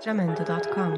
Jamendo.com.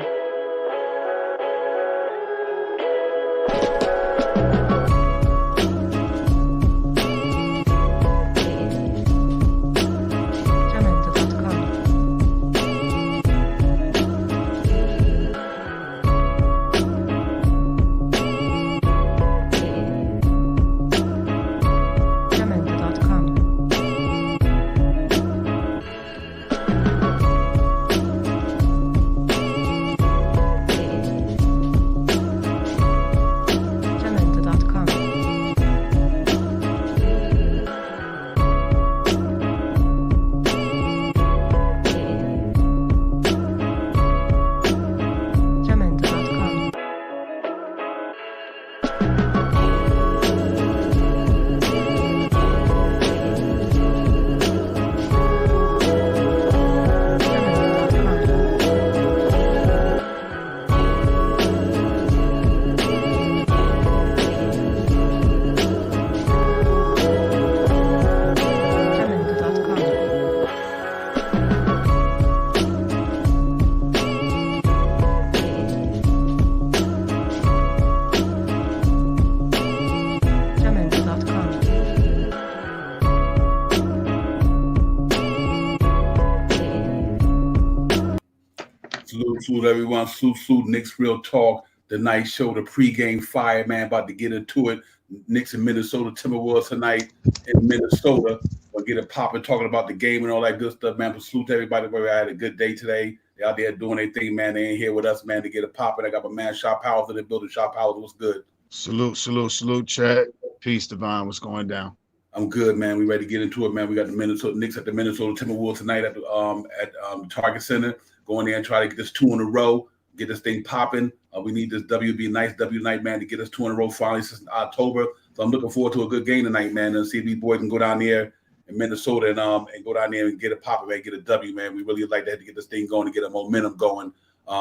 Salute everyone. Salute Knicks Real Talk. The night show, the pregame fire, man. About to get into it. Knicks and Minnesota Timberwolves tonight in Minnesota. We'll get it popping, talking about the game and all that good stuff, man. But salute to everybody. We had a good day today. They out there doing their thing, man. They ain't here with us, man, to get it popping. I got my man Shop Powers in the building. Shop Powers, what's good? Salute, chat. Peace, Divine. What's going down? I'm good, man. We ready to get into it, man. We got the Minnesota Knicks at the Minnesota Timberwolves tonight at the Target Center. Go in there and try to get this 2 in a row, get this thing popping. We need this W be a nice W night, man, to get us 2 in a row finally since October. So I'm looking forward to a good game tonight, man, and see if these boys can go down there in Minnesota and go down there and get it popping, man, get a W, man. We really like that to get this thing going, to get a momentum going.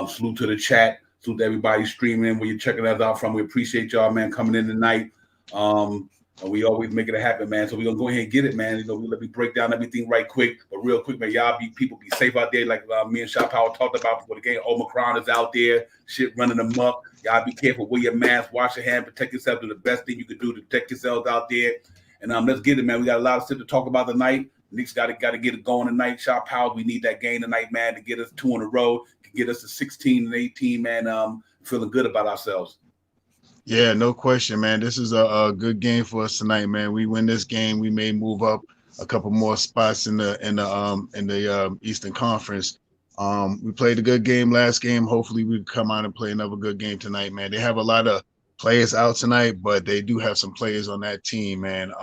Salute to the chat. Salute to everybody streaming where you're checking us out from. We appreciate y'all, man, coming in tonight. We always make it happen, man. So we're going to go ahead and get it, man. You know, let me break down everything right quick. But real quick, man, people be safe out there. Like me and Shop Power talked about before the game. Omicron is out there. Shit running amok. Y'all be careful. Wear your mask. Wash your hands. Protect yourself. Do the best thing you can do to protect yourselves out there. And let's get it, man. We got a lot of stuff to talk about tonight. Knicks got to get it going tonight. Shop Power, we need that game tonight, man, to get us 2 in a row, to get us to 16 and 18, man. Feeling good about ourselves. Yeah, no question, man. This is a good game for us tonight, man. We win this game, we may move up a couple more spots in the Eastern Conference. We played a good game last game. Hopefully, we come out and play another good game tonight, man. They have a lot of players out tonight, but they do have some players on that team, man.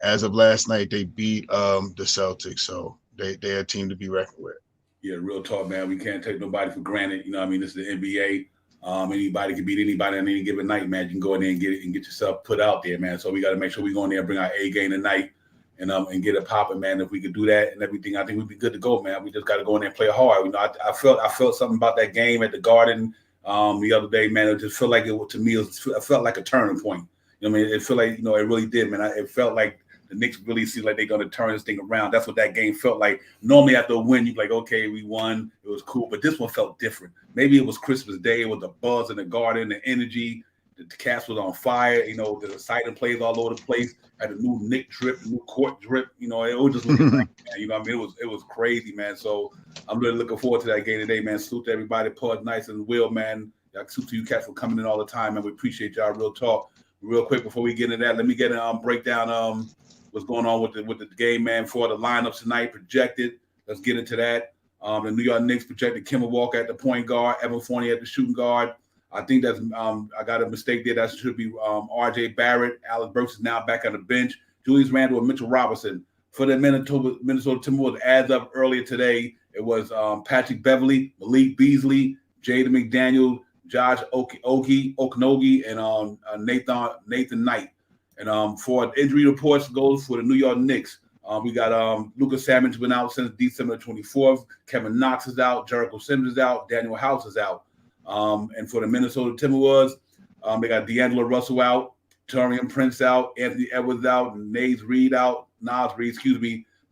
As of last night, they beat the Celtics, so they're a team to be reckoned with. Yeah, real talk, man. We can't take nobody for granted. You know what I mean? This is the NBA. Anybody can beat anybody on any given night, man. You can go in there and get it and get yourself put out there, man. So we got to make sure we go in there and bring our A game tonight and get it popping, man. If we could do that and everything, I think we'd be good to go, man. We just got to go in there and play hard. You know, I felt something about that game at the Garden the other day, man. It just felt like it felt like a turning point. You know what I mean? It felt like, you know, it really did, man. It felt like the Knicks really seem like they're going to turn this thing around. That's what that game felt like. Normally after a win, you're like, okay, we won. It was cool. But this one felt different. Maybe it was Christmas Day. It was the buzz in the Garden, the energy. The cast was on fire. You know, the exciting plays all over the place. Had a new Knick drip, new court drip. You know, it was just looking like, man, you know what I mean? It was crazy, man. So I'm really looking forward to that game today, man. Salute to everybody. Pud Nice and Will, man. Salute to you cats for coming in all the time, man. We appreciate y'all. Real talk. Real quick before we get into that, let me get a breakdown what's going on with the game, man, for the lineups tonight projected. Let's get into that. The New York Knicks projected Kemba Walker at the point guard, Evan Fournier at the shooting guard. I think that's I got a mistake there. That should be R.J. Barrett. Alex Burks is now back on the bench. Julius Randle and Mitchell Robinson. For the Minnesota Timberwolves, as of earlier today, it was Patrick Beverley, Malik Beasley, Jaden McDaniel, Josh Okanogie, and Nathan Knight. And for injury reports goes for the New York Knicks, we got Lucas Salmon's been out since December 24th. Kevin Knox is out. Jericho Sims is out. Daniel House is out. And for the Minnesota Timberwolves, they got D'Angelo Russell out, Taurean Prince out, Anthony Edwards out, Nas Reed,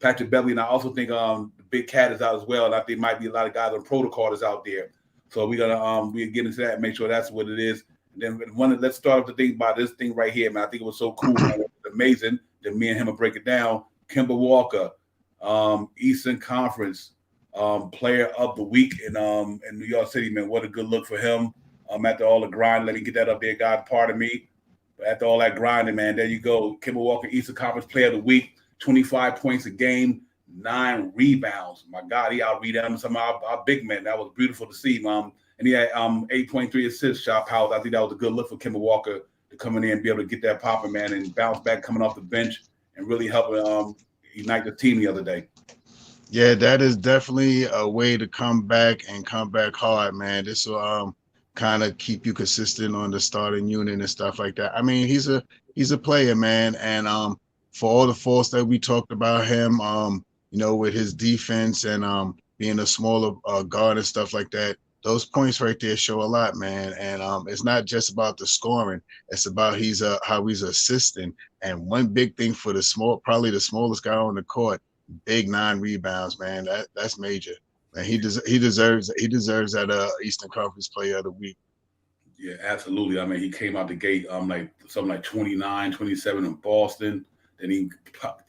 Patrick Beverley. And I also think the Big Cat is out as well, and I think might be a lot of guys on protocol is out there. So we're gonna we get into that and make sure that's what it is. And then let's start off the thing about this thing right here, man. I think it was so cool, man. It was amazing that me and him will break it down. Kemba Walker, Eastern Conference Player of the Week in New York City, man. What a good look for him. After all the grind, let me get that up there, God. Pardon me. But after all that grinding, man, there you go. Kemba Walker, Eastern Conference Player of the Week, 25 points a game, 9 rebounds. My God, he out-rebounded some of our big men. That was beautiful to see, and he had 8.3 assists, shot power. I think that was a good look for Kemba Walker to come in there and be able to get that popping, man, and bounce back coming off the bench and really help unite the team the other day. Yeah, that is definitely a way to come back and come back hard, man. This will kind of keep you consistent on the starting unit and stuff like that. I mean, he's a player, man, and for all the faults that we talked about him, with his defense and being a smaller guard and stuff like that, those points right there show a lot, man. And it's not just about the scoring; it's about how he's assisting. And one big thing for probably the smallest guy on the court, big 9 rebounds, man. That's major. And he deserves that Eastern Conference Player of the Week. Yeah, absolutely. I mean, he came out the gate like something like 29, 27 in Boston. Then he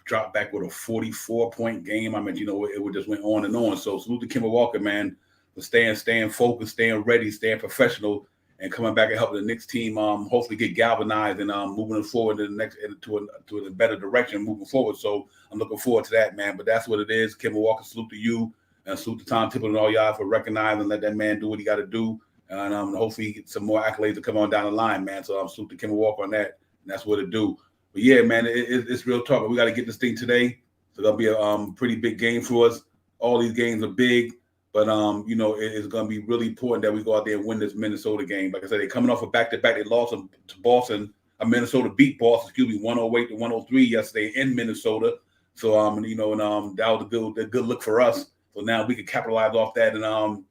dropped back with a 44-point game. I mean, it just went on and on. So salute to Kemba Walker, man, for staying focused, staying ready, staying professional, and coming back and helping the Knicks team hopefully get galvanized and moving it forward to a better direction moving forward. So I'm looking forward to that, man. But that's what it is. Kemba Walker, salute to you, and salute to Tom Tipple and all y'all for recognizing and let that man do what he got to do. And hopefully he gets some more accolades to come on down the line, man. So I'm salute to Kemba Walker on that. And that's what it do. But yeah, man, it's real talk. But we got to get this thing today. So that'll be a pretty big game for us. All these games are big, but it's going to be really important that we go out there and win this Minnesota game. Like I said, they're coming off a back-to-back. They lost to Boston. Minnesota beat Boston, 108-103 yesterday in Minnesota. So that was a good look for us. So now we can capitalize off that and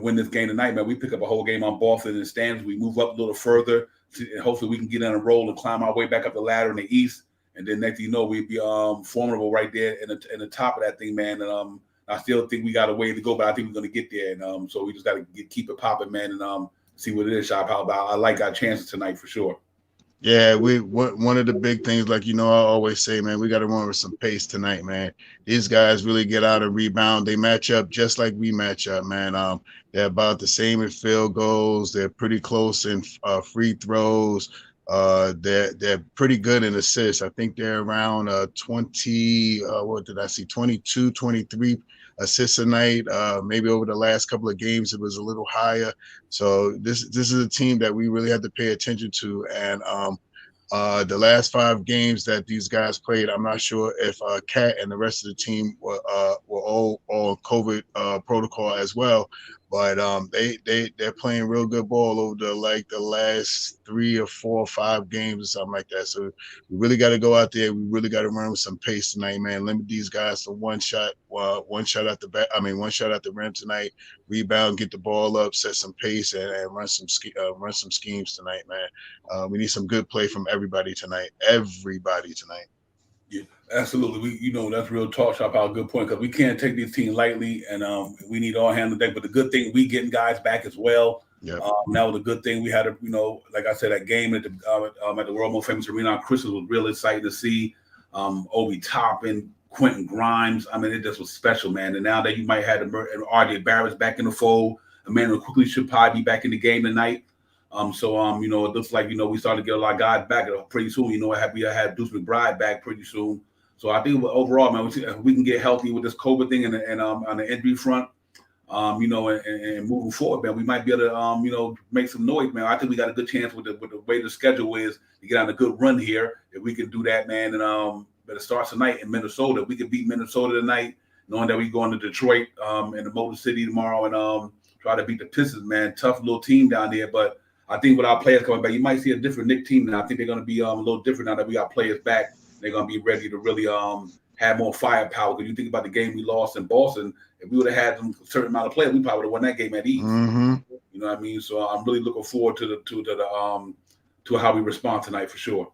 win this game tonight, man. We pick up a whole game on Boston in the stands. We move up a little further. And hopefully we can get on a roll and climb our way back up the ladder in the East. And then next thing you know, we'd be formidable right there in the top of that thing, man. And I still think we got a way to go, but I think we're going to get there. And so we just got to keep it popping, man, and see what it is, Shop. I like our chances tonight for sure. Yeah, one of the big things, like, I always say, man, we got to run with some pace tonight, man. These guys really get out and rebound. They match up just like we match up, man. They're about the same in field goals. They're pretty close in free throws. They're pretty good in assists. I think they're around 22, 23 assists a night. Maybe over the last couple of games, it was a little higher. So this is a team that we really have to pay attention to. And the last 5 games that these guys played, I'm not sure if Cat and the rest of the team were all COVID protocol as well. But they're playing real good ball over the last 3 or 4 or 5 games or something like that. So we really got to go out there. We really got to run with some pace tonight, man. Limit these guys to one shot at the rim tonight. Rebound, get the ball up, set some pace, and run some schemes tonight, man. We need some good play from everybody tonight. Yeah, absolutely. That's real talk, Shop. How good point, because we can't take this team lightly, and we need all hands on deck. But the good thing, we getting guys back as well. Yeah. That was a good thing. We had like I said, that game at the World Most Famous Arena on Christmas was real exciting to see. Obi Toppin, Quentin Grimes. I mean, it just was special, man. And now that you might have RJ Barrett's back in the fold, Emmanuel quickly should probably be back in the game tonight. It looks like, we started to get a lot of guys back pretty soon. We had Deuce McBride back pretty soon. So I think overall, man, we can get healthy with this COVID thing and on the injury front, and moving forward, man, we might be able to, make some noise, man. I think we got a good chance with the way the schedule is to get on a good run here. If we can do that, man, and it starts tonight in Minnesota. We could beat Minnesota tonight, knowing that we going to Detroit in the Motor City tomorrow and try to beat the Pistons, man. Tough little team down there, but I think with our players coming back, you might see a different Knicks team now. I think they're going to be a little different now that we got players back. They're going to be ready to really have more firepower. Because you think about the game we lost in Boston, if we would have had a certain amount of players, we probably would have won that game at ease. Mm-hmm. You know what I mean? So I'm really looking forward to how we respond tonight for sure.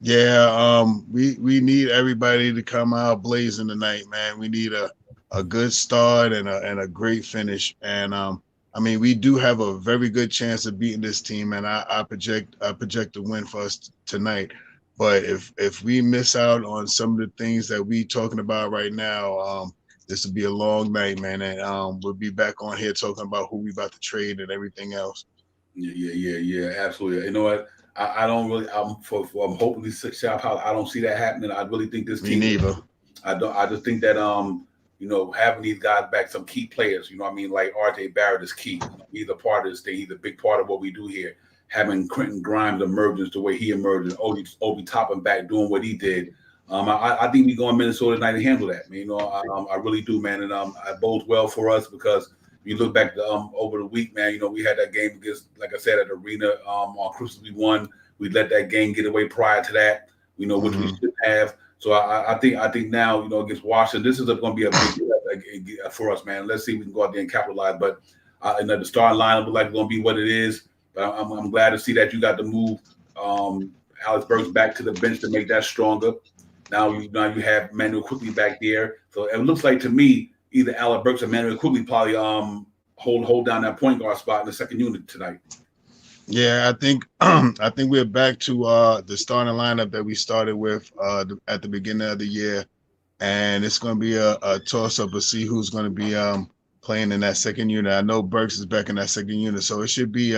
Yeah, we need everybody to come out blazing tonight, man. We need a a good start and a great finish. And I mean, we do have a very good chance of beating this team, and I project a win for us tonight. But if we miss out on some of the things that we talking about right now, this will be a long night, man, and we'll be back on here talking about who we about to trade and everything else. Yeah, absolutely. You know what? I don't really. I'm hoping to shop out. I don't see that happening. I really think this Me team. neither. I don't. I just think that having these guys back, some key players. You know, what I mean, like R.J. Barrett is key. He's a part of this thing. He's a big part of what we do here. Having Quentin Grimes emergence the way he emerged, Obi Toppin back doing what he did. I think we go in Minnesota tonight and handle that. Man. I really do, man, and it bodes well for us because you look back over the week, man. We had that game against, like I said, at the Arena on Christmas. We won. We let that game get away prior to that. Which we should have. So I think now, against Washington, this is going to be a big for us, man. Let's see if we can go out there and capitalize. But the starting lineup looks like it's going to be what it is. But I'm glad to see that you got to move Alex Burks back to the bench to make that stronger. Now you have Manuel Quickly back there. So it looks like to me either Alex Burks or Manuel Quickly probably hold down that point guard spot in the second unit tonight. Yeah, I think we're back to the starting lineup that we started with at the beginning of the year, and it's going to be a toss up to see who's going to be playing in that second unit. I know Burks is back in that second unit, so it should be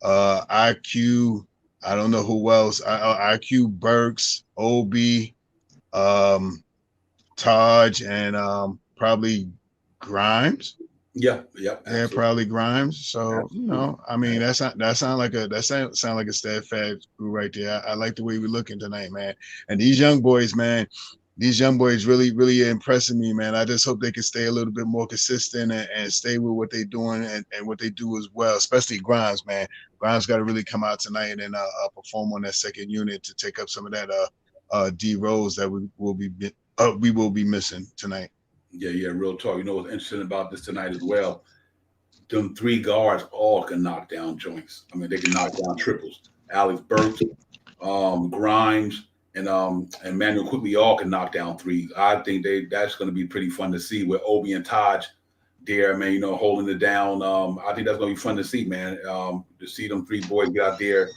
IQ. I don't know who else. IQ, Burks, Obi, Taj, and probably Grimes. Yeah, Probably Grimes. So absolutely. I mean, that sound like a steadfast crew right there. I like the way we're looking tonight, man. And these young boys, man, really impressing me, man. I just hope they can stay a little bit more consistent and stay with what they're doing and what they do as well. Especially Grimes, man. Grimes got to really come out tonight and perform on that second unit to take up some of that D roles that we will be missing tonight. Yeah, real talk. What's interesting about this tonight as well? Them three guards all can knock down joints. I mean, they can knock down triples. Alex Burks, Grimes, and Manuel Quickly all can knock down threes. I think that's going to be pretty fun to see with Obi and Taj there, man. Holding it down. I think that's going to be fun to see, man. To see them three boys get out there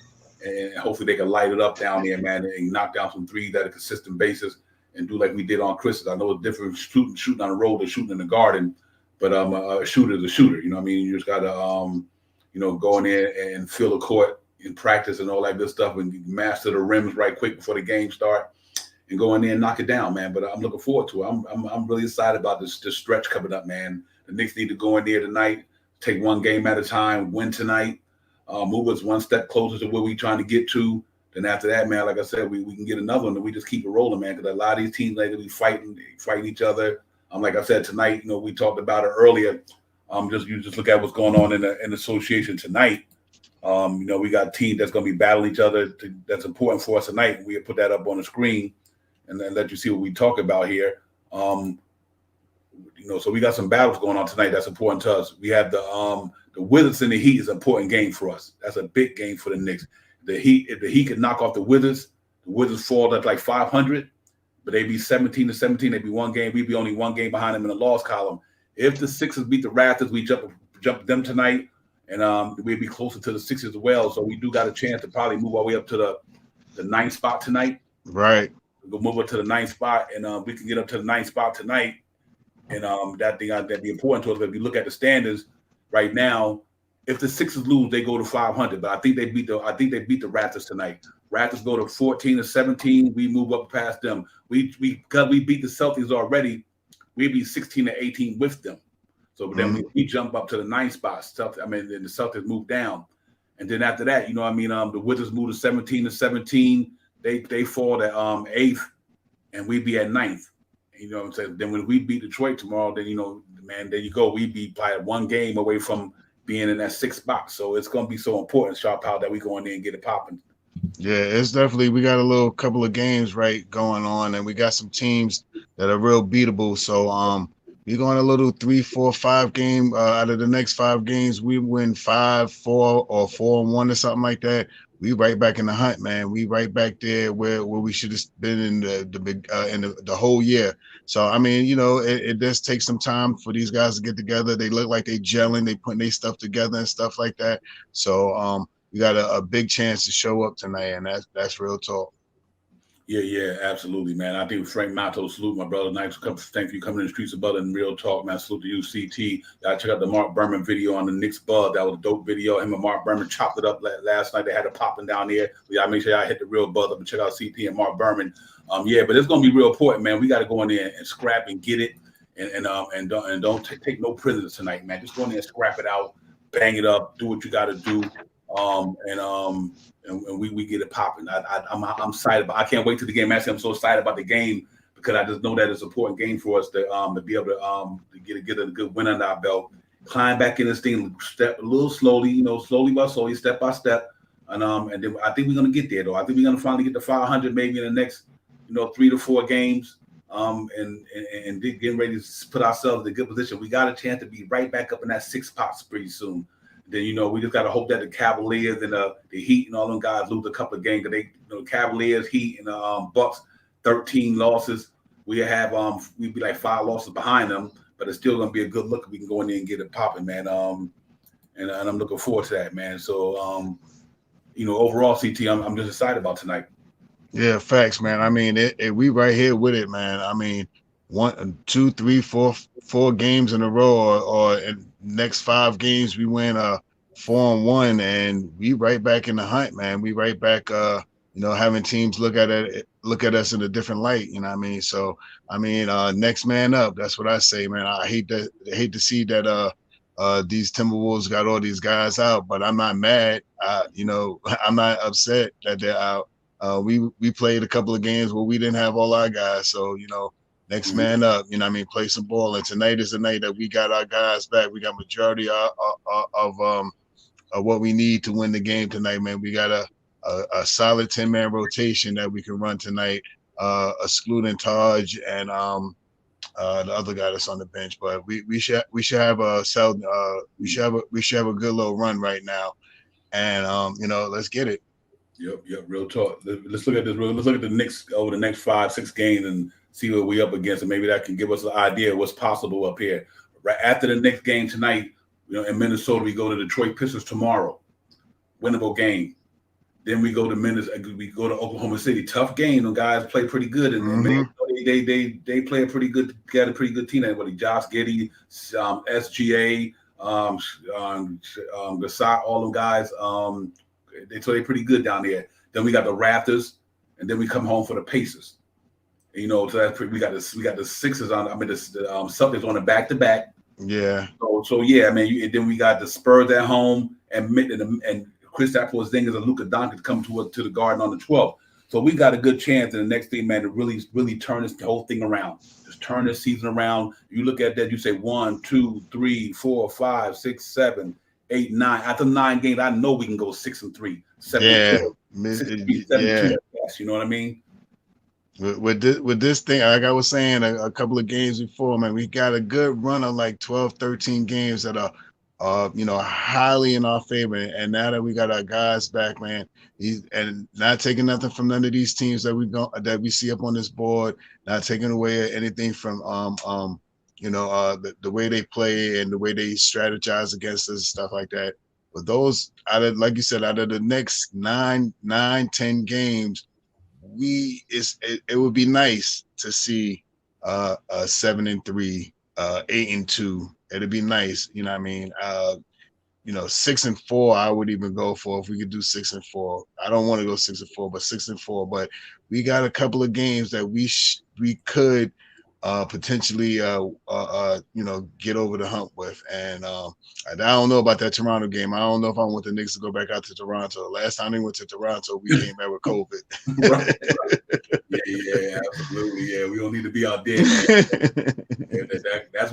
and hopefully they can light it up down there, man, and knock down some threes at a consistent basis. And do like we did on Christmas. I know it's different shooting on the road than shooting in the garden, but a shooter is a shooter. You know what I mean? You just gotta go in there and feel the court in practice and all that good stuff and master the rims right quick before the game start and go in there and knock it down, man. But I'm looking forward to it. I'm really excited about this stretch coming up, man. The Knicks need to go in there tonight, take one game at a time, win tonight, move us one step closer to where we're trying to get to. And after that, man, like I said, we can get another one, and we just keep it rolling, man. Because a lot of these teams lately be fighting each other. Like I said tonight, we talked about it earlier. You just look at what's going on in the association tonight. We got teams that's going to be battling each other. That's important for us tonight. We put that up on the screen, and then let you see what we talk about here. So we got some battles going on tonight. That's important to us. We have the Wizards and the Heat is an important game for us. That's a big game for the Knicks. If the Heat could knock off the Wizards fall at like 500, but they'd be 17-17. They'd be one game. We'd be only one game behind them in the loss column. If the Sixers beat the Raptors, we jump them tonight, and we'd be closer to the Sixers as well. So we do got a chance to probably move our way up to the ninth spot tonight. Right. We'll move up to the ninth spot, and we can get up to the ninth spot tonight. And that'd be important to us. But if you look at the standings right now, if the Sixers lose, they go to 500. But I think they beat the Raptors tonight. Raptors go to 14-17. We move up past them. Because we beat the Celtics already, we'd be 16-18 with them. So then we jump up to the ninth spot. Then the Celtics move down. And then after that, the Wizards move to 17-17. They fall to eighth, and we'd be at ninth. You know what I'm saying? Then when we beat Detroit tomorrow, then there you go. We'd be probably one game away from being in that sixth spot. So it's going to be so important, Sharp Out, that we go in there and get it popping. Yeah, it's definitely, we got a couple of games right going on, and we got some teams that are real beatable. So we're going a little 3, 4, 5 game out of the next 5 games. We win 5, 4, or 4-1 or something like that. we right back in the hunt, man. We right back there where we should have been in the big in the whole year. So I mean, it does take some time for these guys to get together. They look like they gelling, they putting their stuff together and stuff like that. So we got a big chance to show up tonight, and that's real talk. Yeah, absolutely, man. I think Frank Mato, salute my brother. Nice, thank you coming in the streets of brother and real talk, man. Salute to you, CT. Y'all check out the Mark Berman video on the Knicks Bud. That was a dope video. Him and Mark Berman chopped it up last night. They had it popping down there. Y'all make sure y'all hit the real buzz up and check out CT and Mark Berman. Yeah, but it's gonna be real important, man. We got to go in there and scrap and get it, and don't take no prisoners tonight, man. Just go in there and scrap it out, bang it up, do what you got to do. And we get it popping. I'm excited, but I can't wait till the game. Actually, I'm so excited about the game because I just know that it's an important game for us to be able to get a good win under our belt, climb back in this thing, step a little slowly, slowly by slowly, step by step, and then I think we're gonna get there though. I think we're gonna finally get to 500 maybe in the next 3 to 4 games, and getting ready to put ourselves in a good position. We got a chance to be right back up in that 6 spots pretty soon. Then we just got to hope that the Cavaliers and the Heat and all them guys lose a couple of games. Cause they, Cavaliers, Heat, and Bucks, 13 losses. We have we'd be like 5 losses behind them, but it's still gonna be a good look if we can go in there and get it popping, man. And I'm looking forward to that, man. So overall, CT, I'm just excited about tonight. Yeah, facts, man. I mean, we right here with it, man. I mean, 1, 2, 3, 4 games in a row, or in next 5 games we win 4-1, and we right back in the hunt, man. We right back, having teams look at us in a different light. You know what I mean? So I mean, next man up. That's what I say, man. I hate to see that these Timberwolves got all these guys out, but I'm not mad. I'm not upset that they're out. We played a couple of games where we didn't have all our guys, so next man up. Play some ball. And tonight is the night that we got our guys back. We got majority of what we need to win the game tonight, man. We got a solid 10-man rotation that we can run tonight, excluding Taj and the other guy that's on the bench. But we should have a good little run right now, and let's get it. Yep, real talk. Let's look at this. Let's look at the Knicks over the next 5-6 games and see what we up against, and maybe that can give us an idea of what's possible up here. Right after the next game tonight, in Minnesota, we go to Detroit Pistons tomorrow, winnable game. Then we go to Oklahoma City, tough game. The guys play pretty good, and they play a pretty good, got a pretty good team. Everybody, Josh Giddey, SGA, Gasol, all them guys. They play pretty good down there. Then we got the Raptors, and then we come home for the Pacers. So that's we got the Sixers on. the Celtics on the back-to-back. Yeah. So yeah, man. And then we got the Spurs at home, and Kristaps Porzingis and Luka Doncic come to the Garden on the 12th. So we got a good chance in the next thing, man, to really turn this whole thing around. Just turn this season around. You look at that, you say 1, 2, 3, 4, 5, 6, 7, 8, 9. After 9 games, I know we can go 6-3, 7-2, 7-2. You know what I mean? With this thing, like I was saying a couple of games before, man, we got a good run of like 12, 13 games that are highly in our favor. And now that we got our guys back, man, and not taking nothing from none of these teams that we see up on this board, not taking away anything from the way they play and the way they strategize against us and stuff like that. But those, like you said, out of the next 9, 10 games, it would be nice to see 7-3, 8-2. It'd be nice, you know what I mean? 6-4, I would even go for if we could do 6-4. I don't want to go 6-4, but 6-4. But we got a couple of games that we could potentially get over the hump with. And I don't know about that Toronto game. I don't know if I want the Knicks to go back out to Toronto. Last time they went to Toronto, we came back with COVID. Right. Yeah, absolutely. Yeah, we don't need to be out there, man. That's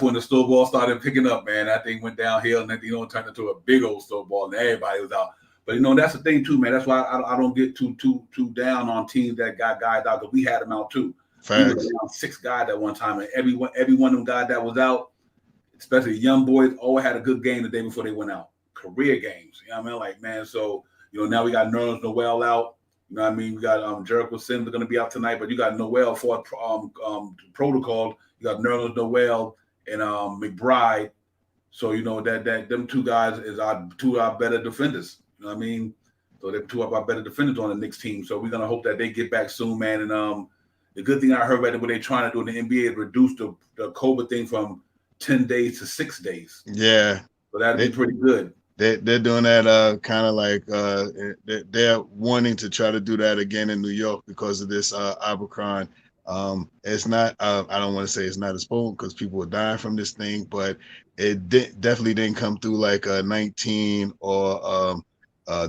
when the snowball started picking up, man. That thing went downhill, and then turned into a big old snowball, and everybody was out. But that's the thing too, man. That's why I don't get too down on teams that got guys out, because we had them out too. We were down 6 guys at one time, and every one of them guys that was out, especially young boys, all had a good game the day before they went out. Career games, you know what I mean? Like, man, so Now we got Nerlens Noel out. You know what I mean? We got Jericho Sims going to be out tonight, but you got Noel for protocol. You got Nerlens Noel and McBride. So that them two guys is two of our better defenders. You know what I mean? So they're two of our better defenders on the Knicks team. So we're gonna hope that they get back soon, man. And the good thing I heard right what they're trying to do in the NBA is reduce the COVID thing from 10 days to 6 days. Yeah. So that'd be pretty good. They're doing that kind of like they're wanting to try to do that again in New York because of this Omicron. It's not I don't want to say it's not as potent because people are dying from this thing, but it definitely didn't come through like a 19 or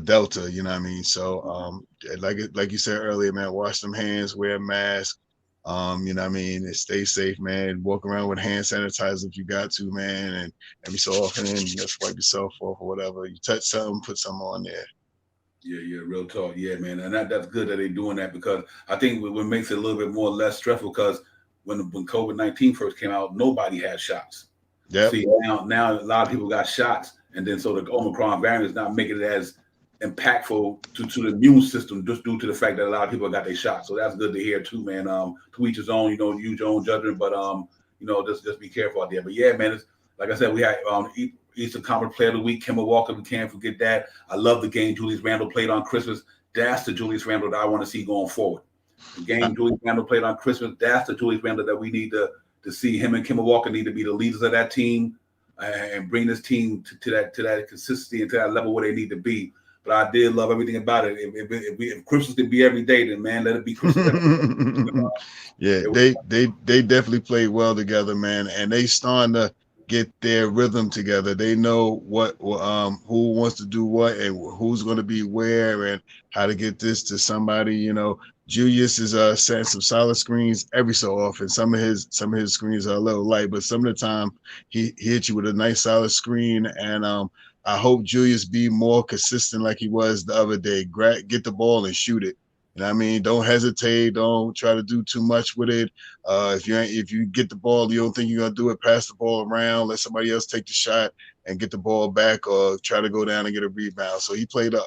Delta, you know what I mean? So like you said earlier, man, wash them hands, wear a mask, you know what I mean, and stay safe, man. Walk around with hand sanitizer if you got to, man, and every so often just wipe yourself off or whatever. You touch something, put something on there. Yeah, real talk. Yeah, man. And that's good that they're doing that because I think what makes it a little bit more less stressful because when COVID-19 first came out, nobody had shots. Yeah. See, now a lot of people got shots, and then so the Omicron variant is not making it as impactful to the immune system just due to the fact that a lot of people got their shots. So that's good to hear too, man. To each his own, use your own judgment, but just be careful out there. But yeah, man, it's like I said, we had Eastern Conference Player of the Week, Kemba Walker. We can't forget that. I love the game Julius Randle played on Christmas. That's the Julius Randle that I want to see going forward. The game Julius Randle played on Christmas. That's the Julius Randle that we need to see. Him and Kemba Walker need to be the leaders of that team and bring this team to that consistency and to that level where they need to be. But I did love everything about it. If Christmas could be every day, then man, let it be Christmas. Yeah, they definitely played well together, man, and they starting to get their rhythm together. They know what who wants to do what and who's going to be where and how to get this to somebody. Julius is setting some solid screens every so often. Some of his screens are a little light, but some of the time he hits you with a nice solid screen. And I hope Julius be more consistent like he was the other day. Get the ball and shoot it. You know what I mean? Don't hesitate. Don't try to do too much with it. If you get the ball, you don't think you're gonna do it, pass the ball around, let somebody else take the shot and get the ball back, or try to go down and get a rebound. So he played a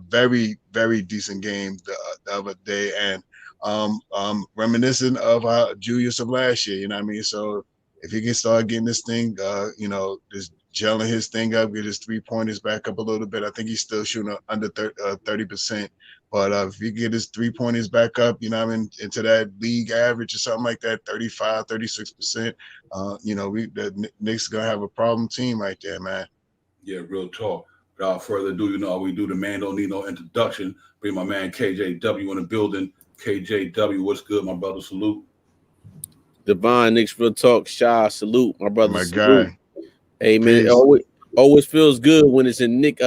very, very decent game the other day, and reminiscent of Julius of last year. You know what I mean? So if he can start getting this thing, just gelling his thing up, get his 3-pointers back up a little bit. I think he's still shooting under 30%. But if you get his 3-pointers back up, into that league average or something like that, 35, 36%, the Knicks going to have a problem team right there, man. Yeah, real talk. Without further ado, we do the man don't need no introduction. Bring my man KJW in the building. KJW, what's good, my brother? Salute. Divine Knicks Real Talk, Shy, salute, my brother. My salute. guy. Hey, man, always feels good when it's a Nick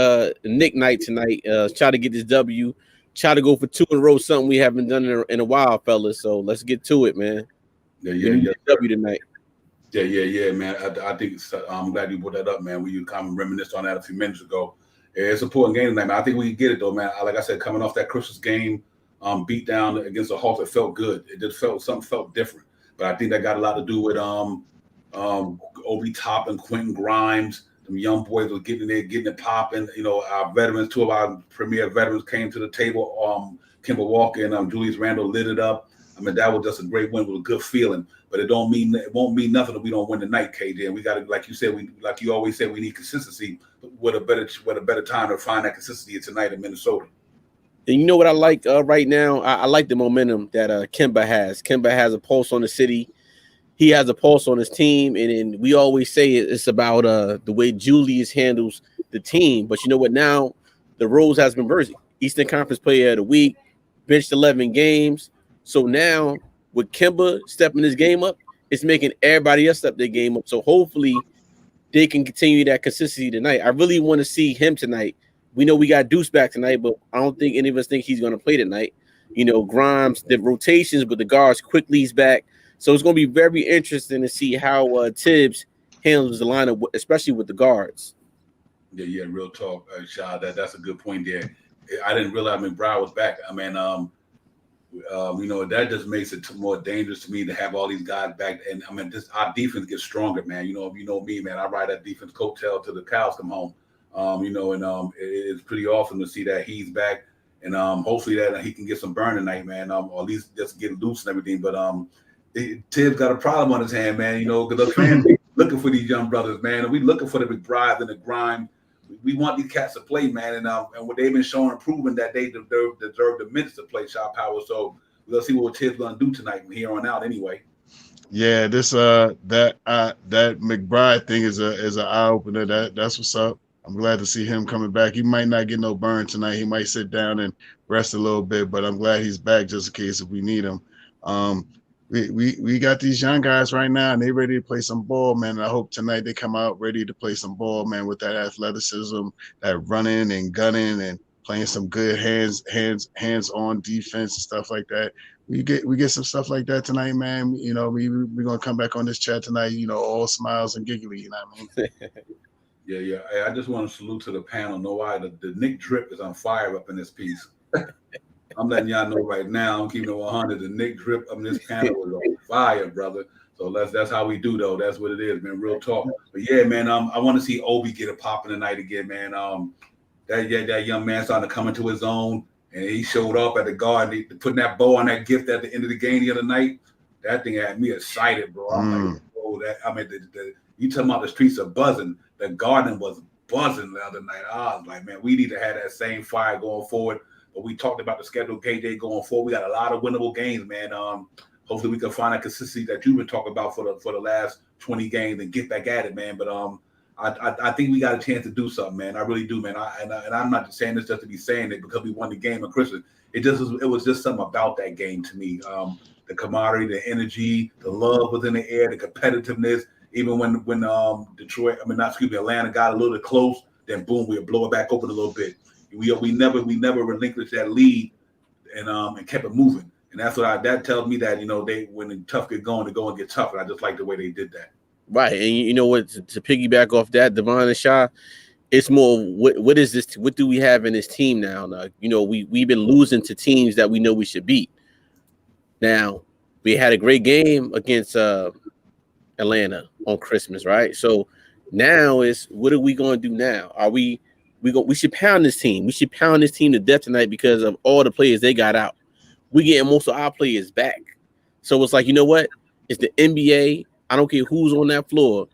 night tonight. Try to get this W. Try to go for 2 in a row, something we haven't done in a while, fellas. So let's get to it, man. Yeah. W tonight. Yeah, man. I think I'm glad you brought that up, man. We kind of reminisced on that a few minutes ago. It's an important game tonight, man. I think we can get it though, man. Like I said, coming off that Christmas game, beat down against the Hawks, it felt good. It just felt different. But I think that got a lot to do with Obi Toppin, Quentin Grimes. Them young boys were getting it popping. Our veterans, 2 of our premier veterans came to the table. Kemba Walker and Julius Randle lit it up. I mean, that was just a great win with a good feeling. But it won't mean nothing if we don't win tonight, KJ. And we got to, like you said, like you always said, we need consistency. What a better time to find that consistency tonight in Minnesota. And you know what I like right now? I like the momentum that Kemba has. Kemba has a pulse on the city. He has a pulse on his team, and then we always say it's about the way Julius handles the team. But you know what? Now the roles has been reversed. Eastern Conference Player of the Week, benched 11 games. So now with Kemba stepping his game up, it's making everybody else step their game up. So hopefully they can continue that consistency tonight. I really want to see him tonight. We know we got Deuce back tonight, but I don't think any of us think he's going to play tonight. Grimes, the rotations with the guards, Quickly's back. So it's going to be very interesting to see how Tibbs handles the lineup, especially with the guards. Yeah, real talk, Shah. That's a good point there. I didn't realize McBride was back. I mean, that just makes it more dangerous to me to have all these guys back. And I mean, our defense gets stronger, man. You know me, man. I ride that defense coattail till the cows come home. It's pretty awesome to see that he's back, and hopefully that he can get some burn tonight, man, or at least just get loose and everything. But Tibbs got a problem on his hand, man. Because the fans looking for these young brothers, man, and we looking for the McBride and the Grime. We want these cats to play, man, and what they've been showing and proving that they deserve the minutes to play shot power. So we'll see what Tibbs gonna do tonight from here on out, anyway. Yeah, this that McBride thing is an eye opener. That's what's up. I'm glad to see him coming back. He might not get no burn tonight. He might sit down and rest a little bit, but I'm glad he's back just in case if we need him. We got these young guys right now, and they ready to play some ball, man. And I hope tonight they come out ready to play some ball, man, with that athleticism, that running and gunning and playing some good hands-on defense and stuff like that. We get some stuff like that tonight, man. We're gonna come back on this chat tonight, all smiles and giggly, you know what I mean? Yeah. Hey, I just want to salute to the panel. Know why the Nick drip is on fire up in this piece. I'm letting y'all know right now. I'm keeping it 100. The Nick drip up in this panel is on fire, brother. So that's how we do, though. That's what it is, man. Real talk. But yeah, man. I want to see Obi get a pop in tonight again, man. That young man starting to come into his own, and he showed up at the Garden, putting that bow on that gift at the end of the game the other night. That thing had me excited, bro. I'm like, oh, you talking about the streets are buzzing. The Garden was buzzing the other night. I was like, man, we need to have that same fire going forward. But we talked about the schedule, KJ, going forward. We got a lot of winnable games, man. Hopefully we can find a consistency that you've been talking about for the last 20 games and get back at it, man. But I think we got a chance to do something, man. I really do, man. And I'm not just saying this just to be saying it because we won the game of Christmas. It was just something about that game to me. The camaraderie, the energy, the love was in the air, the competitiveness. Even when Atlanta got a little close, then boom, we'll blow it back open a little bit. We never relinquished that lead and kept it moving. And that's what that tells me that when the tough get going, they go and get tough. And I just like the way they did that. Right, and you know what? To piggyback off that, Devon and Shaw, it's more what is this? What do we have in this team now? We've been losing to teams that we know we should beat. Now we had a great game against Atlanta on Christmas, right? So now is what are we going to do now? We should pound this team. We should pound this team to death tonight because of all the players they got out. We getting most of our players back. So it's like, you know what? It's the NBA. I don't care who's on that floor.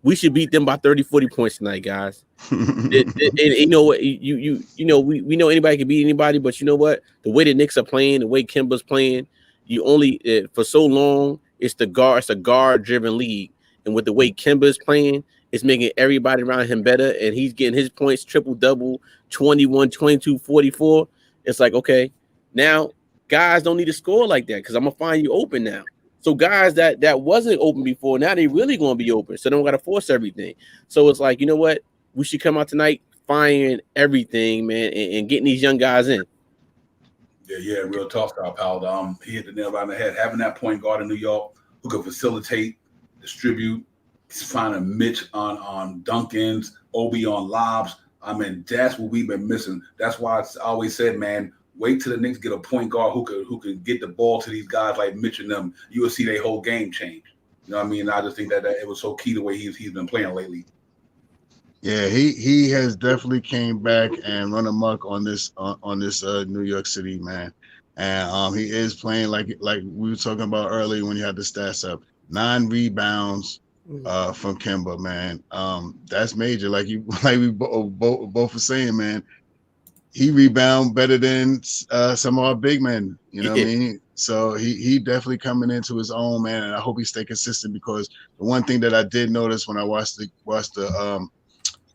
We should beat them by 30, 40 points tonight, guys. And you know what? We know anybody can beat anybody, but you know what? The way the Knicks are playing, the way Kemba's playing, you only for so long it's a guard-driven league. And with the way Kemba's playing, it's making everybody around him better, and he's getting his points triple-double, 21, 22, 44. It's like, okay, now guys don't need to score like that because I'm going to find you open now. So guys that wasn't open before, now they really going to be open, so they don't got to force everything. So it's like, you know what? We should come out tonight firing everything, man, and getting these young guys in. Yeah, real tough, pal. He hit the nail right on the head. Having that point guard in New York who can facilitate, distribute, finding Mitch on dunkins, Obi on lobs. I mean, that's what we've been missing. That's why I always said, man, wait till the Knicks get a point guard who can get the ball to these guys like Mitch and them. You will see their whole game change. You know what I mean? I just think that it was so key the way he's been playing lately. Yeah, he has definitely came back and run amok on this New York City, man. And he is playing like we were talking about earlier when you had the stats up. 9 rebounds from Kemba, man. That's major. Like we both were saying, man. He rebound better than some of our big men. You know what I mean? So he definitely coming into his own, man. And I hope he stay consistent because the one thing that I did notice when I watched the